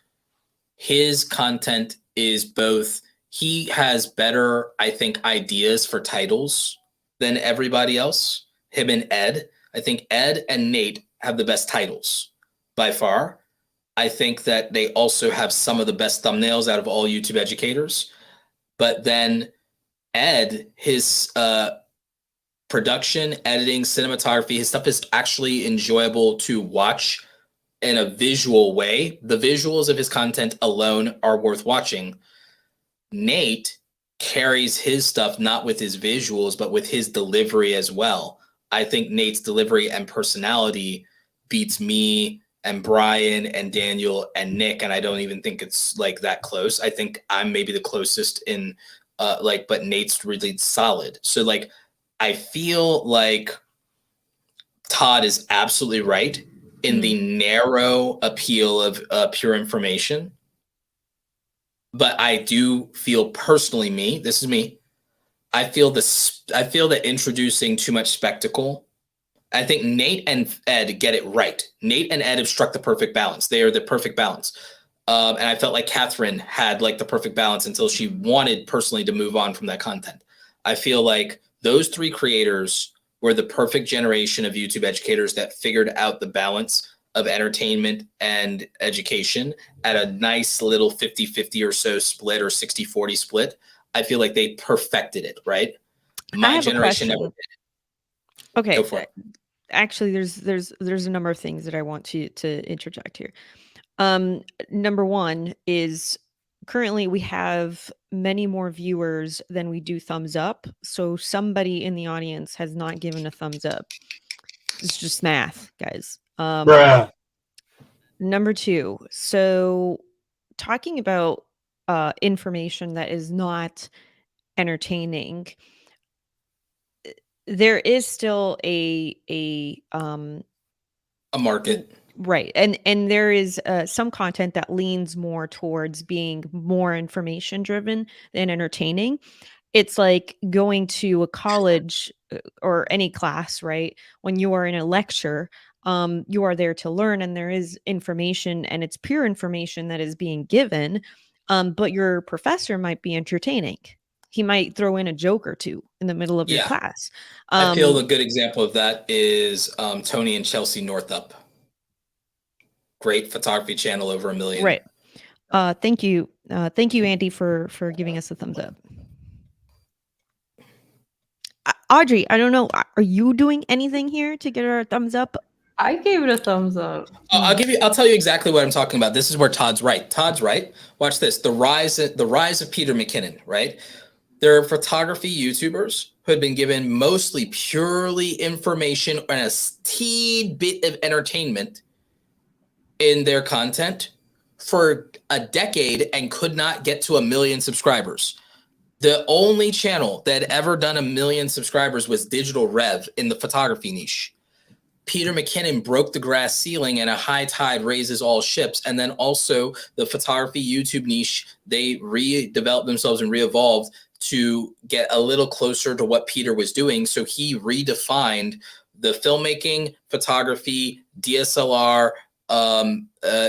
his content is both, he has better, I think, ideas for titles than everybody else. Him and Ed. I think Ed and Nate have the best titles by far. I think that they also have some of the best thumbnails out of all YouTube educators. But then Ed, his production, editing, cinematography, his stuff is actually enjoyable to watch in a visual way. The visuals of his content alone are worth watching. Nate carries his stuff not with his visuals, but with his delivery as well. I think Nate's delivery and personality beats me and Brian and Daniel and Nick, and I don't even think it's like that close. I think I'm maybe the closest in but Nate's really solid. So like I feel like Todd is absolutely right in the narrow appeal of pure information. But I do feel personally, this is me, I feel that introducing too much spectacle. I think Nate and Ed get it right. Nate and Ed have struck the perfect balance. They are the perfect balance. And I felt like Catherine had like the perfect balance until she wanted personally to move on from that content. I feel like those three creators were the perfect generation of YouTube educators that figured out the balance of entertainment and education at a nice little 50-50 or so split, or 60-40 split. I feel like they perfected it, right? I My have a generation never question. did. Okay, Go for it. actually, there's a number of things that I want to interject here. Number one is currently we have many more viewers than we do thumbs up. So somebody in the audience has not given a thumbs up. It's just math, guys. Bruh. Number two, so talking about information that is not entertaining, there is still A market. right, and there is some content that leans more towards being more information driven than entertaining. It's like going to a college or any class, right? When you are in a lecture, you are there to learn, and there is information, and it's pure information that is being given. But your professor might be entertaining. He might throw in a joke or two in the middle of your Yeah. class. I feel a good example of that is Tony and Chelsea Northup. Great photography channel, over 1 million. Right. Thank you, Andy, for giving us a thumbs up. Audrey, I don't know. Are you doing anything here to get our thumbs up? I gave it a thumbs up. I'll tell you exactly what I'm talking about. This is where Todd's right. Todd's right. Watch this. The rise of Peter McKinnon, right? There are photography YouTubers who had been given mostly purely information and a teeny bit of entertainment in their content for a decade and could not get to 1 million subscribers. The only channel that had ever done 1 million subscribers was Digital Rev in the photography niche. Peter McKinnon broke the glass ceiling, and a high tide raises all ships. And then also the photography YouTube niche, they redeveloped themselves and re-evolved to get a little closer to what Peter was doing. So he redefined the filmmaking, photography, DSLR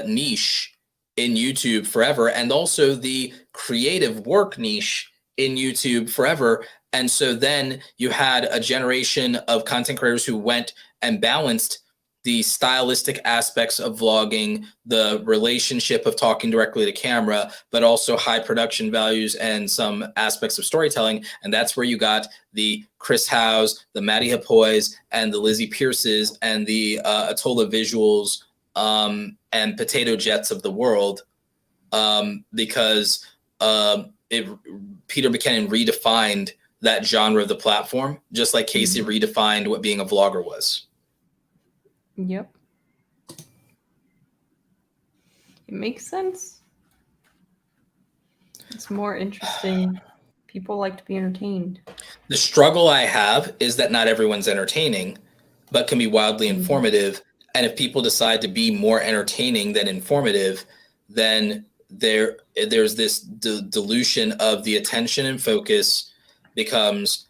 niche in YouTube forever, and also the creative work niche in YouTube forever. And so then you had a generation of content creators who went and balanced the stylistic aspects of vlogging, the relationship of talking directly to camera, but also high production values and some aspects of storytelling. And that's where you got the Chris Howes, the Maddie Hapoys, and the Lizzie Pierces, and the Atola Visuals, and Potato Jets of the world, because Peter McKinnon redefined that genre of the platform, just like Casey redefined what being a vlogger was. Yep. It makes sense. It's more interesting. People like to be entertained. The struggle I have is that not everyone's entertaining, but can be wildly informative. And if people decide to be more entertaining than informative, then there's this dilution of the attention and focus becomes,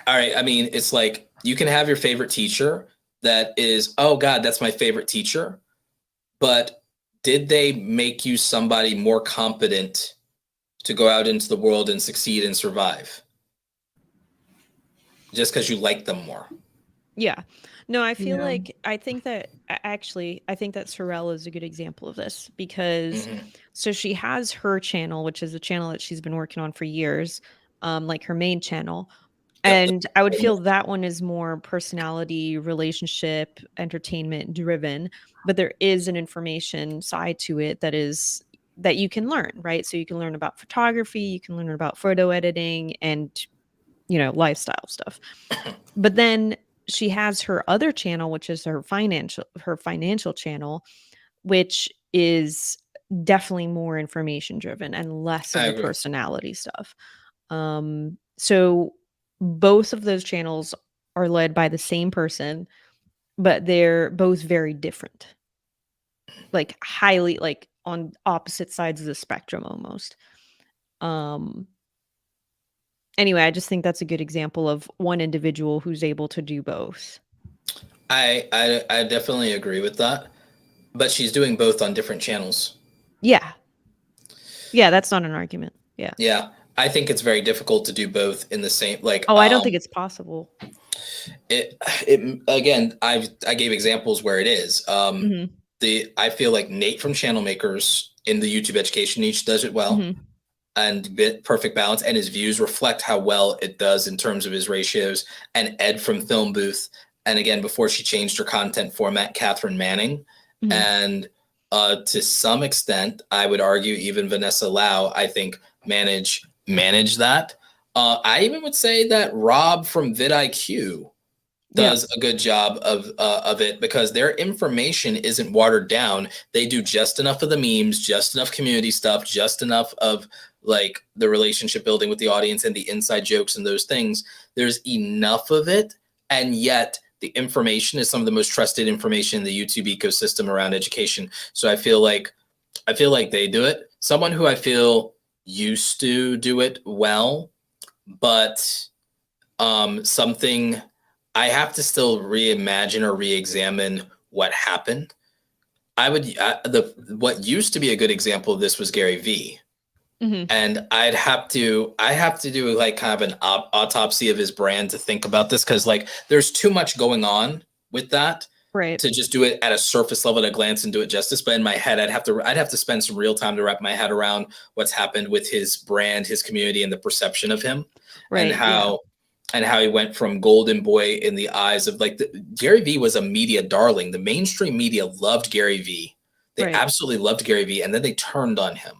all right, I mean, it's like you can have your favorite teacher that is, oh God, that's my favorite teacher. But did they make you somebody more competent to go out into the world and succeed and survive? Just because you like them more. Yeah. No, I feel like I think that Sorel is a good example of this, because so she has her channel, which is a channel that she's been working on for years, like her main channel. And I would feel that one is more personality, relationship, entertainment driven, but there is an information side to it that you can learn, right? So you can learn about photography, you can learn about photo editing, and lifestyle stuff. But then she has her other channel, which is her financial channel, which is definitely more information driven and less of the personality stuff. So both of those channels are led by the same person, but they're both very different, like highly, like on opposite sides of the spectrum almost. Anyway, I just think that's a good example of one individual who's able to do both. I definitely agree with that, but she's doing both on different channels. Yeah. Yeah, that's not an argument. Yeah. Yeah, I think it's very difficult to do both in the same, like, Oh, I don't think it's possible. it again, I gave examples where it is. I feel like Nate from Channel Makers in the YouTube education niche does it well, and perfect balance, and his views reflect how well it does in terms of his ratios. And Ed from Film Booth, and again, before she changed her content format, Catherine Manning, and to some extent, I would argue even Vanessa Lau, I think manage that. I even would say that Rob from vidIQ does a good job of it, because their information isn't watered down. They do just enough of the memes, just enough community stuff, just enough of like the relationship building with the audience and the inside jokes and those things. There's enough of it, and yet the information is some of the most trusted information in the YouTube ecosystem around education. So I feel like they do it. Someone who I feel used to do it well, but something I have to still reimagine or re-examine what happened. What used to be a good example of this was Gary Vee. And I have to do like kind of an autopsy of his brand to think about this, because like there's too much going on with that, right, to just do it at a surface level at a glance and do it justice. But in my head, I'd have to spend some real time to wrap my head around what's happened with his brand, his community, and the perception of him, right, and how he went from golden boy in the eyes of like Gary Vee was a media darling. The mainstream media loved Gary Vee. They absolutely loved Gary Vee, and then they turned on him.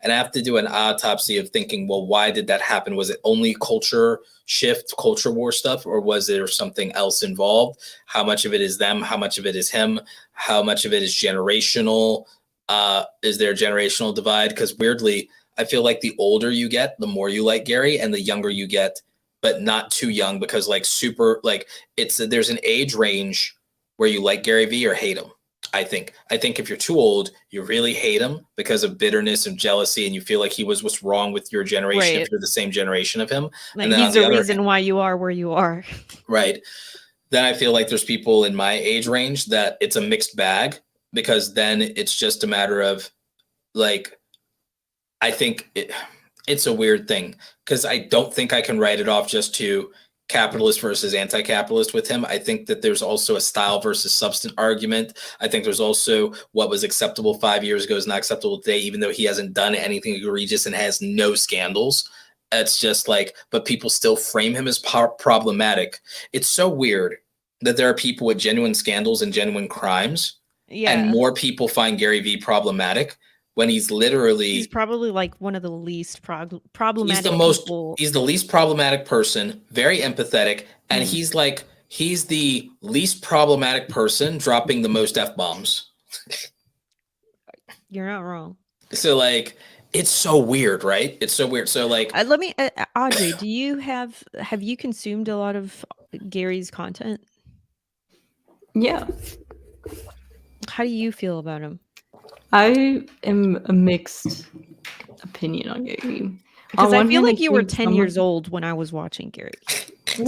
And I have to do an autopsy of thinking, well, why did that happen? Was it only culture shift, culture war stuff, or was there something else involved? How much of it is them? How much of it is him? How much of it is generational? Is there a generational divide? Because weirdly, I feel like the older you get, the more you like Gary, and the younger you get, but not too young, because like there's an age range where you like Gary Vee or hate him. I think if you're too old, you really hate him because of bitterness and jealousy, and you feel like he was what's wrong with your generation, if you're the same generation of him. Like, and he's the reason why you are where you are. Right. Then I feel like there's people in my age range that it's a mixed bag, because then it's just a matter of like, I think it's a weird thing, because I don't think I can write it off just to capitalist versus anti-capitalist with him. I think that there's also a style versus substance argument. I think there's also what was acceptable 5 years ago is not acceptable today, even though he hasn't done anything egregious and has no scandals. It's just like, but people still frame him as problematic. It's so weird that there are people with genuine scandals and genuine crimes, and more people find Gary Vee problematic, when he's probably like one of the least problematic people. He's the least problematic person, very empathetic, and he's the least problematic person dropping the most F-bombs. You're not wrong. So like, it's so weird, right? It's so weird. So like, let me, Audrey, have you consumed a lot of Gary's content? Yeah. How do you feel about him? I am a mixed opinion on Gary. Because I feel like you were 10 years old when I was watching Gary.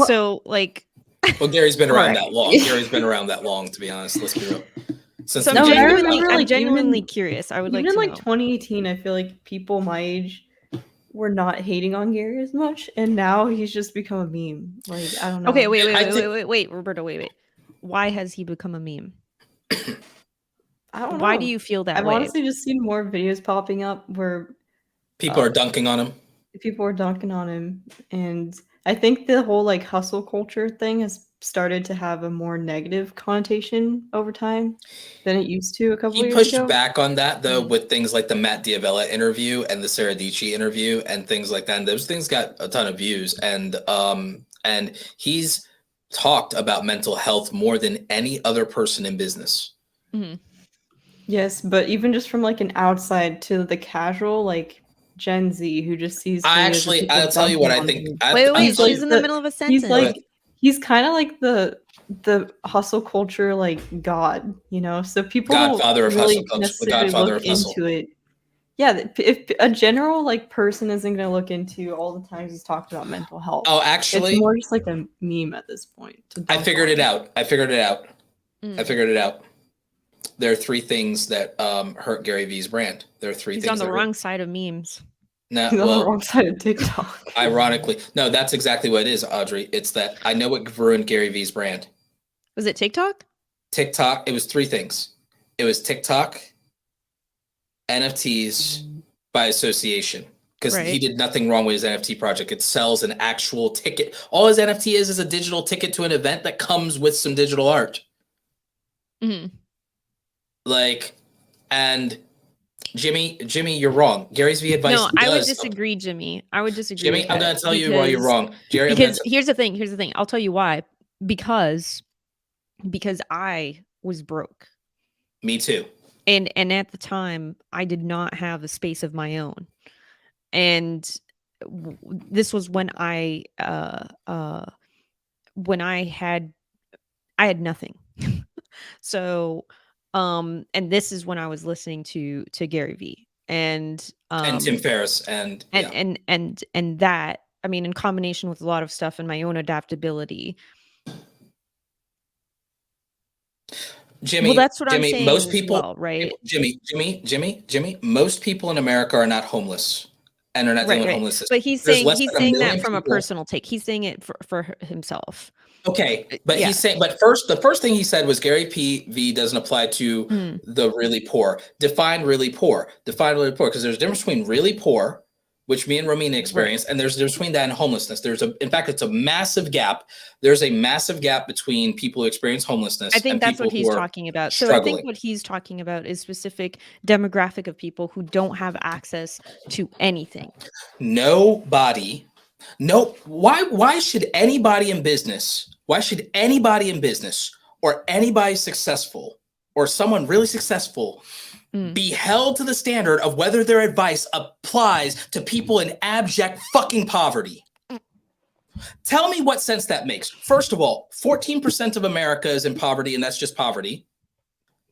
So, like... Well, Gary's been around that long. Gary's been around that long, to be honest. Let's be real. I'm genuinely curious. I would like to know. Even like 2018, I feel like people my age were not hating on Gary as much, and now he's just become a meme. Like, I don't know. Okay, wait, Roberto, wait. Why has he become a meme? I don't know. Why do you feel that I've way? honestly just seen more videos popping up where people are dunking on him. People are dunking on him. And I think the whole like hustle culture thing has started to have a more negative connotation over time than it used to a couple years ago. He pushed back on that though with things like the Matt Diavella interview and the Sarah Dici interview and things like that. And those things got a ton of views. And he's talked about mental health more than any other person in business. Mm-hmm. Yes, but even just from like an outside to the casual, like Gen Z who just sees. I'll tell you what I think. Wait, she's in the middle of a sentence. He's kind of like the hustle culture, like god, you know. So people Godfather don't really of hustle, necessarily look into it Yeah, if a general like person isn't going to look into all the times he's talked about mental health, Oh, it's actually, more just like a meme at this point. To I dunk figured on. it out. I figured it out. Mm. I figured it out. There are three things that hurt Gary Vee's brand. There are three He's things on the that wrong side of memes. No, He's on the well, wrong side of TikTok. ironically, no, that's exactly what it is, Audrey. It's that I know what ruined Gary Vee's brand. Was it TikTok? TikTok. It was three things. It was TikTok, NFTs by association, because he Right. did nothing wrong with his NFT project. It sells an actual ticket. All his NFT is a digital ticket to an event that comes with some digital art. Mhm. Like, and Jimmy, you're wrong. Gary's V advice No, I would does. disagree, Jimmy. I would disagree. Jimmy, with I'm that going to tell you why you're wrong. Jerry, I'm Because gonna here's the thing. Here's the thing. I'll tell you why. Because I was broke, me too. and at the time I did not have a space of my own, and this was when I had nothing. So and this is when I was listening to Gary V and Tim Ferriss and yeah. and that, I mean, in combination with a lot of stuff and my own adaptability. Jimmy, Well, that's what I'm Jimmy, saying most as people, well, right? Jimmy, most people in America are not homeless and are not dealing with homelessness. But he's There's saying less than a that million from a people. personal take. He's saying it for himself. Okay, but Yeah. he's saying, but the first thing he said was Gary V doesn't apply to the really poor. Define really poor, because there's a difference between really poor, which me and Romina experienced, and there's a difference between that and homelessness. In fact, it's a massive gap. There's a massive gap between people who experience homelessness. I think and that's people what he's who are talking about. struggling. So I think what he's talking about is specific demographic of people who don't have access to anything. Nobody. No. Why should anybody in business? Why should anybody in business or anybody successful or someone really successful be held to the standard of whether their advice applies to people in abject fucking poverty? Tell me what sense that makes. First of all, 14% of America is in poverty, and that's just poverty.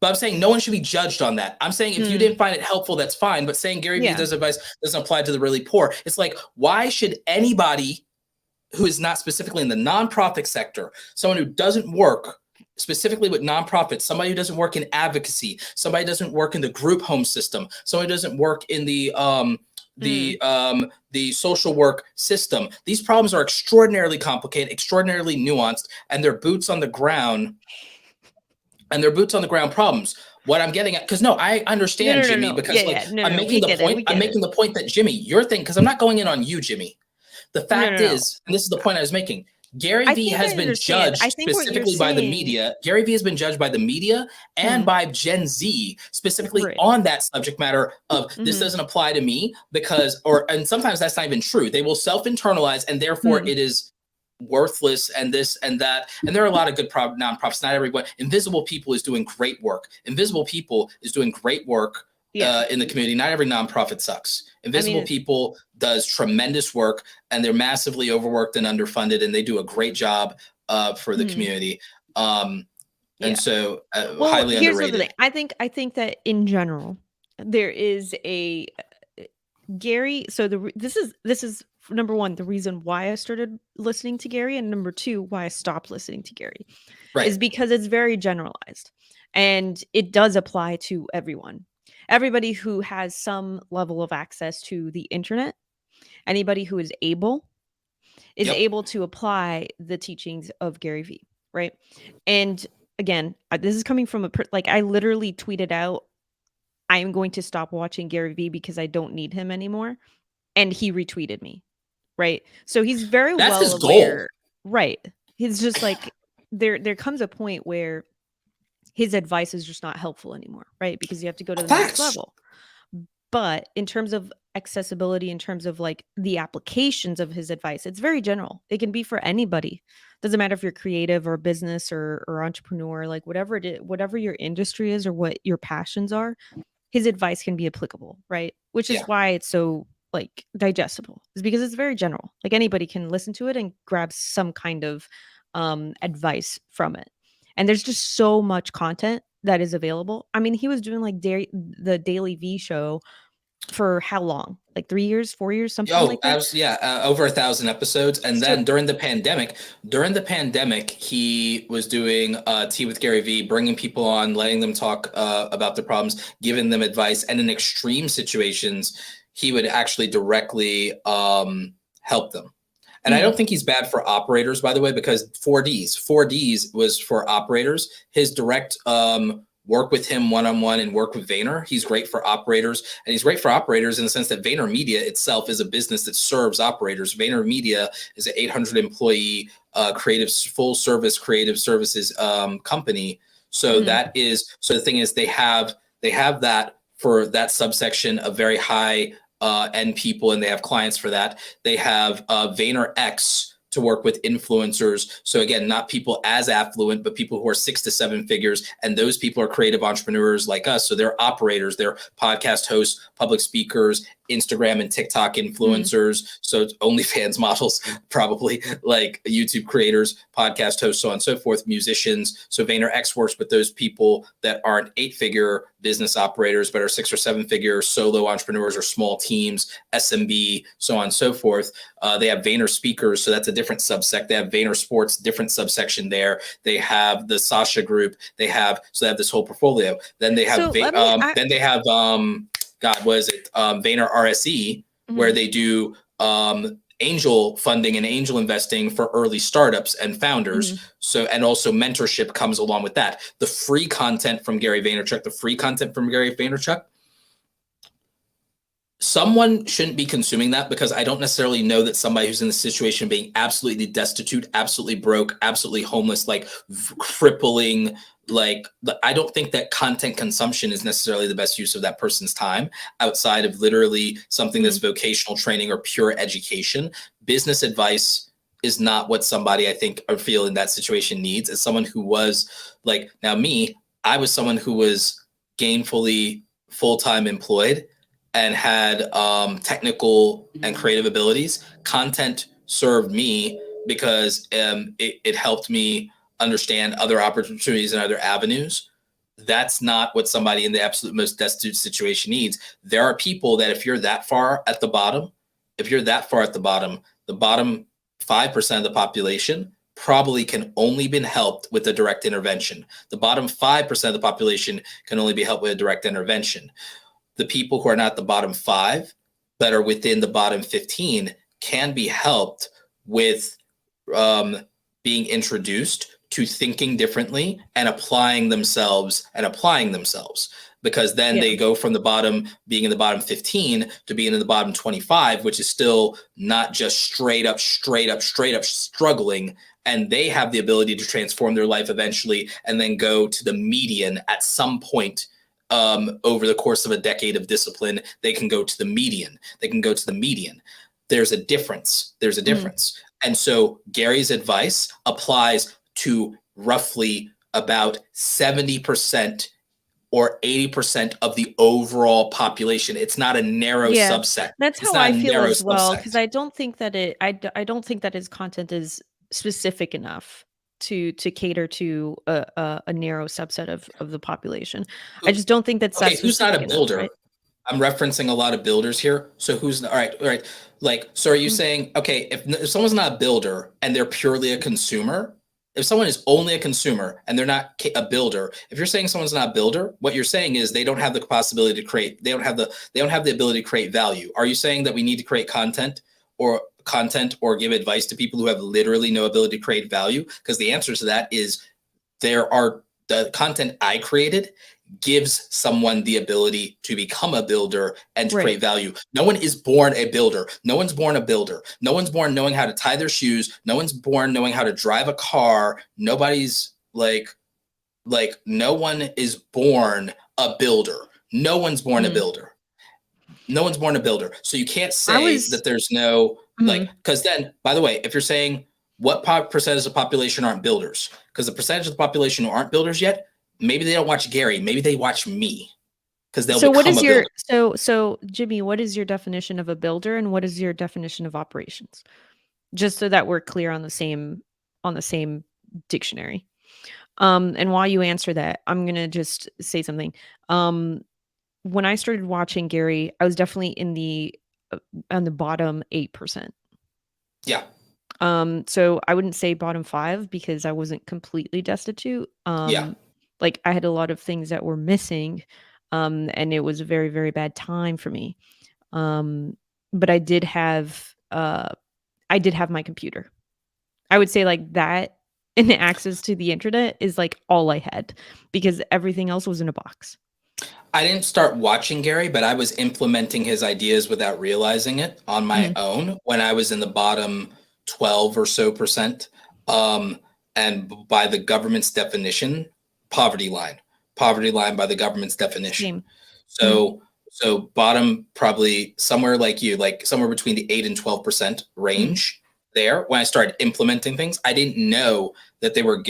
But I'm saying no one should be judged on that. I'm saying if you didn't find it helpful, that's fine. But saying Gary Vee's advice doesn't apply to the really poor. It's like, why should anybody who is not specifically in the nonprofit sector, someone who doesn't work specifically with nonprofits, somebody who doesn't work in advocacy, somebody who doesn't work in the group home system, somebody who doesn't work in the social work system. These problems are extraordinarily complicated, extraordinarily nuanced, and they're boots on the ground. And they're boots on the ground problems. What I'm getting at, because I understand, Jimmy, because I'm making the point. I'm making the point that Jimmy, your thing, because I'm not going in on you, Jimmy. The fact is, and this is the point I was making, Gary V has been judged specifically by the media. Gary V has been judged by the media and by Gen Z specifically on that subject matter of this doesn't apply to me because, and sometimes that's not even true. They will self-internalize and therefore it is worthless and this and that. And there are a lot of good nonprofits. Not everyone. Invisible People is doing great work. Invisible People is doing great work in the community. Not every nonprofit sucks. Invisible People does tremendous work, and they're massively overworked and underfunded, and they do a great job for the community. And so highly underrated. I think that in general there is a Gary. So this is number one, the reason why I started listening to Gary, and number two, why I stopped listening to Gary, is because it's very generalized and it does apply to everyone. Everybody who has some level of access to the internet, anybody who is able to apply the teachings of Gary V, right? And again, this is coming from I literally tweeted out, I am going to stop watching Gary V because I don't need him anymore. And he retweeted me. Right. So he's very That's well his aware. Goal. Right. He's just like there comes a point where his advice is just not helpful anymore. Right. Because you have to go to the next level. But in terms of accessibility, in terms of like the applications of his advice, it's very general. It can be for anybody. Doesn't matter if you're creative or business or entrepreneur, like whatever it is, whatever your industry is or what your passions are, his advice can be applicable. Right. Which is why it's so like digestible, is because it's very general. Like anybody can listen to it and grab some kind of advice from it. And there's just so much content that is available. I mean, he was doing like the Daily V show for how long? Like 3 years, 4 years, something Oh, like that? over 1,000 episodes. And So then during the pandemic, he was doing Tea with Gary Vee, bringing people on, letting them talk about their problems, giving them advice. And in extreme situations, he would actually directly help them. And I don't think he's bad for operators, by the way, because 4Ds was for operators. His direct work with him one-on-one and work with Vayner. He's great for operators, and he's great for operators in the sense that Vayner Media itself is a business that serves operators. Vayner Media is an 800 employee full service creative services company. So so the thing is they have that for that subsection of very high end people, and they have clients for that. They have Vayner X to work with influencers. So again, not people as affluent, but people who are 6 to 7 figures. And those people are creative entrepreneurs like us. So they're operators, they're podcast hosts, public speakers, Instagram and TikTok influencers. So it's OnlyFans models, probably like YouTube creators, podcast hosts, so on and so forth, musicians. So Vayner X works with those people that aren't 8-figure business operators, but are 6 or 7-figure solo entrepreneurs or small teams, SMB, so on and so forth. They have Vayner speakers, so that's a different subsect. They have Vayner Sports, different subsection there. They have the Sasha Group. They have this whole portfolio. Then they have Vayner RSE, where they do angel funding and angel investing for early startups and founders. So, and also mentorship comes along with that. The free content from Gary Vaynerchuk, someone shouldn't be consuming that, because I don't necessarily know that somebody who's in the situation being absolutely destitute, absolutely broke, absolutely homeless, like crippling, like I don't think that content consumption is necessarily the best use of that person's time outside of literally something that's vocational training or pure education. Business advice is not what somebody I think or feel in that situation needs. As someone who was like, now me, I was someone who was gainfully full-time employed and had technical and creative abilities. Content served me because it helped me understand other opportunities and other avenues. That's not what somebody in the absolute most destitute situation needs. There are people that if you're that far at the bottom, the bottom 5% of the population probably can only be helped with a direct intervention. The bottom 5% of the population can only be helped with a direct intervention. The people who are not the bottom 5, but are within the bottom 15, can be helped with being introduced to thinking differently and applying themselves, because then they go from being in the bottom 15 to being in the bottom 25, which is still not just straight up struggling. And they have the ability to transform their life eventually and then go to the median at some point. Over the course of a decade of discipline, they can go to the median. There's a difference. And so Gary's advice applies to roughly about 70% or 80% of the overall population. It's not a narrow subset. That's how I feel as well, because I don't think that I don't think that his content is specific enough to cater to a narrow subset of the population. I just don't think that's who's not a builder? Enough, right? I'm referencing a lot of builders here. So who's all right? Like, so are you saying, okay, if someone's not a builder and they're purely a consumer, if someone is only a consumer and they're not a builder, if you're saying someone's not a builder, what you're saying is they don't have the possibility to create. They don't have the ability to create value. Are you saying that we need to create content or give advice to people who have literally no ability to create value? Because the answer to that is the content I created gives someone the ability to become a builder and to create value. No one is born a builder. No one's born a builder. No one's born knowing how to tie their shoes. No one's born knowing how to drive a car. Nobody's like no one is born a builder. No one's born a builder. No one's born a builder. So you can't say that there's no because then, by the way, if you're saying what percentage of the population aren't builders, because the percentage of the population who aren't builders yet, maybe they don't watch Gary, maybe they watch me, because they'll become a builder. So Jimmy, what is your definition of a builder and what is your definition of operations? Just so that we're clear on the same dictionary. And while you answer that, I'm gonna just say something. when I started watching Gary, I was definitely in the on the bottom 8%. Yeah. So I wouldn't say bottom 5 because I wasn't completely destitute. Yeah. Like I had a lot of things that were missing, and it was a very, very bad time for me. But I did have my computer. I would say like that and access to the internet is like all I had because everything else was in a box. I didn't start watching Gary, but I was implementing his ideas without realizing it on my own when I was in the bottom 12 or so percent. And by the government's definition, poverty line by the government's definition. Same. So bottom probably somewhere like you, like somewhere between the 8 and 12% range. There, when I started implementing things, I didn't know that they were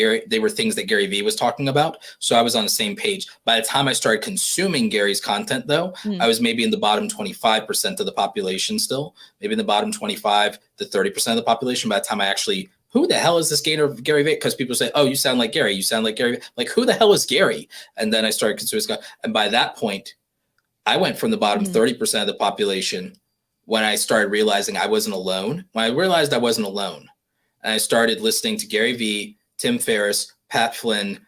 things that Gary Vee was talking about. So I was on the same page. By the time I started consuming Gary's content, though, I was maybe in the bottom 25% of the population still, maybe in the bottom 25 to 30% of the population. By the time I actually, who the hell is this Gary Vee? Because people say, oh, you sound like Gary. You sound like Gary. Like, who the hell is Gary? And then I started consuming his. And by that point, I went from the bottom 30% of the population when I started realizing I wasn't alone. When I realized I wasn't alone, and I started listening to Gary Vee, Tim Ferriss, Pat Flynn,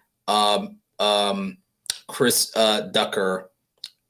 Chris Ducker,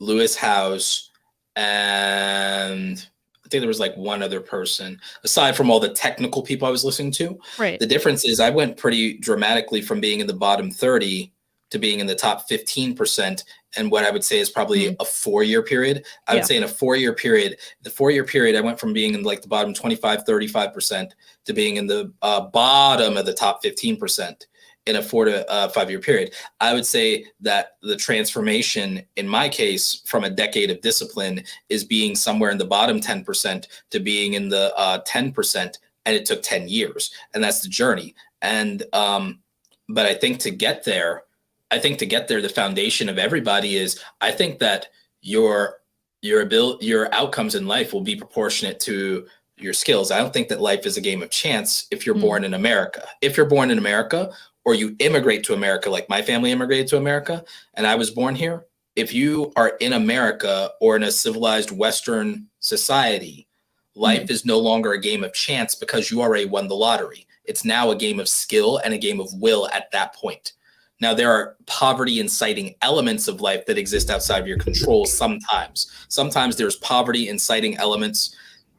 Lewis Howes, and I think there was like one other person, aside from all the technical people I was listening to. Right. The difference is I went pretty dramatically from being in the bottom 30 to being in the top 15%. And what I would say is probably a 4-year period. I would say in a 4-year period, I went from being in like the bottom 25, 35% to being in the bottom of the top 15% in a 4 to 5 year period. I would say that the transformation in my case from a decade of discipline is being somewhere in the bottom 10% to being in the 10%. And it took 10 years, and that's the journey. And, but I think to get there, the foundation of everybody is, I think that your outcomes in life will be proportionate to your skills. I don't think that life is a game of chance if you're born in America. If you're born in America or you immigrate to America, like my family immigrated to America and I was born here, if you are in America or in a civilized Western society, life is no longer a game of chance because you already won the lottery. It's now a game of skill and a game of will at that point. Now, there are poverty inciting elements of life that exist outside of your control sometimes. Sometimes there's poverty inciting elements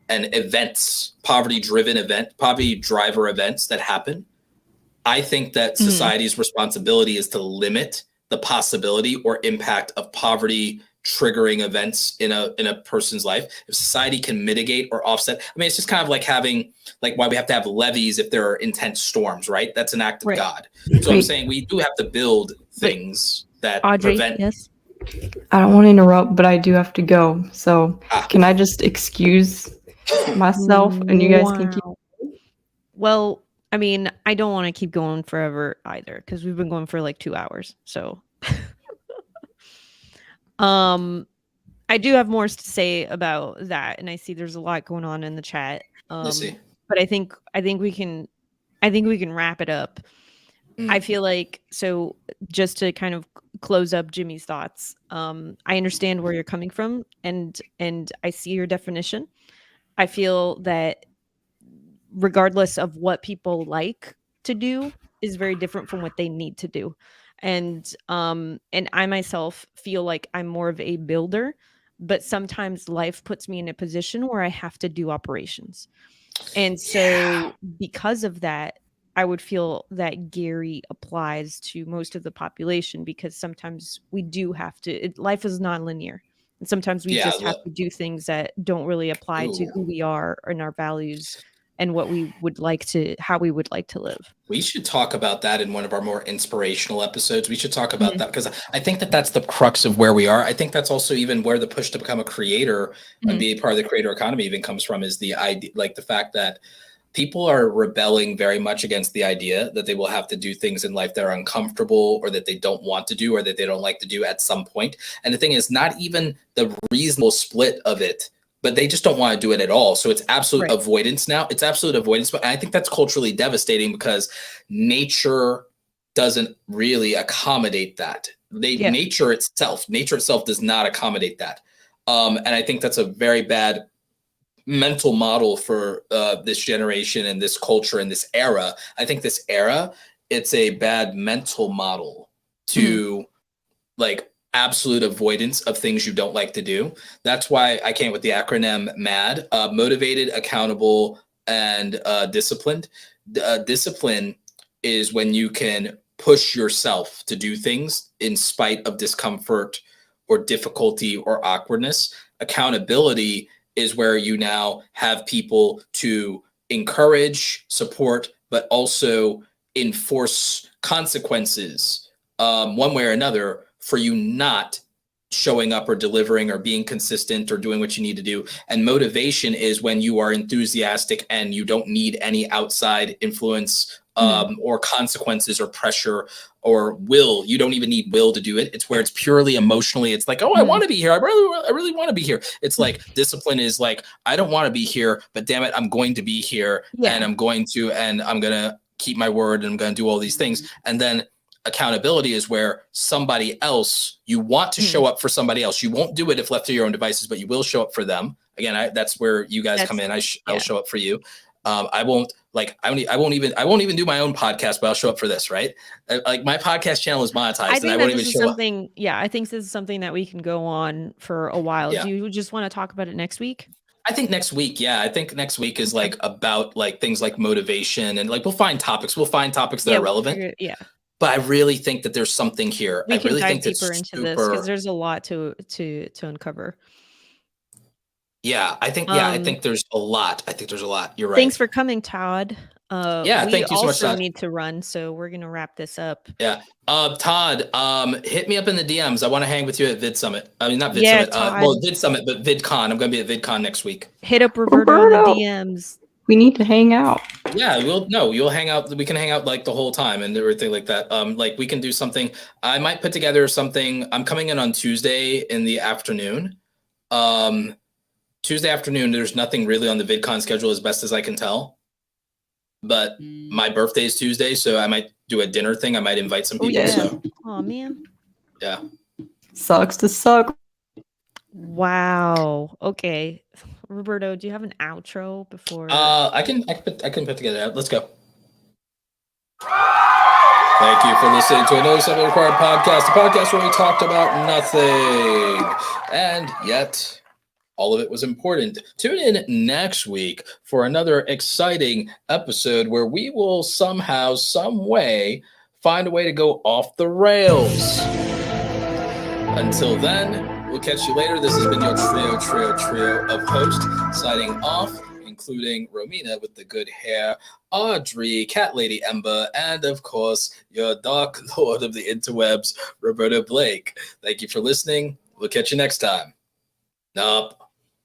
and events, poverty driver events that happen. I think that society's responsibility is to limit the possibility or impact of poverty triggering events in a person's life. If society can mitigate or offset, I mean, it's just kind of like having, like why we have to have levees if there are intense storms, right? That's an act of God. So I'm saying we do have to build things that Audrey, prevent. yes. I don't want to interrupt, but I do have to go. So can I just excuse myself and you guys can keep? Well, I mean, I don't want to keep going forever either because we've been going for like 2 hours. So I do have more to say about that, and I see there's a lot going on in the chat. Let's see. But I think we can wrap it up. I feel like, so just to kind of close up Jimmy's thoughts, I understand where you're coming from, and I see your definition. I feel that regardless of what people like to do is very different from what they need to do. And I myself feel like I'm more of a builder, but sometimes life puts me in a position where I have to do operations. And so because of that, I would feel that Gary applies to most of the population because sometimes we do have to, life is non-linear. And sometimes we just have to do things that don't really apply to who we are and our values and what we would like to, how we would like to live. We should talk about that in one of our more inspirational episodes. We should talk about that because I think that that's the crux of where we are. I think that's also even where the push to become a creator and be a part of the creator economy even comes from, is the idea, like the fact that people are rebelling very much against the idea that they will have to do things in life that are uncomfortable or that they don't want to do or that they don't like to do at some point. And the thing is, not even the reasonable split of it, but they just don't want to do it at all. So it's absolute avoidance now. It's absolute avoidance. But I think that's culturally devastating because nature doesn't really accommodate that. nature itself does not accommodate that. And I think that's a very bad mental model for this generation and this culture and this era. I think this era, it's a bad mental model to like absolute avoidance of things you don't like to do. That's why I came with the acronym MAD, motivated, accountable, and disciplined. Discipline is when you can push yourself to do things in spite of discomfort or difficulty or awkwardness. Accountability is where you now have people to encourage, support, but also enforce consequences one way or another for you not showing up or delivering or being consistent or doing what you need to do. And motivation is when you are enthusiastic and you don't need any outside influence or consequences or pressure or will. You don't even need will to do it. It's where it's purely emotionally. It's like, oh, I want to be here. I really want to be here. It's like discipline is like, I don't want to be here, but damn it, I'm going to be here and I'm going to keep my word and I'm going to do all these things. And then accountability is where somebody else, you want to show up for somebody else. You won't do it if left to your own devices, but you will show up for them. Again, that's where you guys come in. I'll show up for you. I won't even do my own podcast, but I'll show up for this, right? Like my podcast channel is monetized. I think and I won't even show up. I think this is something that we can go on for a while. Do you just want to talk about it next week? I think next week, I think next week is like about like things like motivation and like we'll find topics that are relevant. But I really think that there's something here. We can dive deeper into this because there's a lot to uncover. Yeah, I think there's a lot. You're right. Thanks for coming, Todd. Thank you so much, Todd. We need to run, so we're gonna wrap this up. Yeah. Todd, hit me up in the DMs. I want to hang with you at Vid Summit. I mean, not Vid Summit. Vid Summit, but VidCon. I'm gonna be at VidCon next week. Hit up Roberto in the DMs. We need to hang out. Yeah, you'll hang out. We can hang out like the whole time and everything like that. Like we can do something. I might put together something. I'm coming in on Tuesday in the afternoon. Tuesday afternoon, there's nothing really on the VidCon schedule as best as I can tell. But my birthday is Tuesday, so I might do a dinner thing. I might invite some people. So. Oh man. Yeah. Sucks to suck. Wow. Okay. Roberto, do you have an outro before? I can put together. Let's go. Thank you for listening to another Something Required podcast, the podcast where we talked about nothing, and yet all of it was important. Tune in next week for another exciting episode where we will somehow, some way, find a way to go off the rails. Until then. We'll catch you later. This has been your trio of hosts signing off, including Romina with the good hair, Audrey, Cat Lady Ember, and of course, your Dark Lord of the Interwebs, Roberto Blake. Thank you for listening. We'll catch you next time. Nope.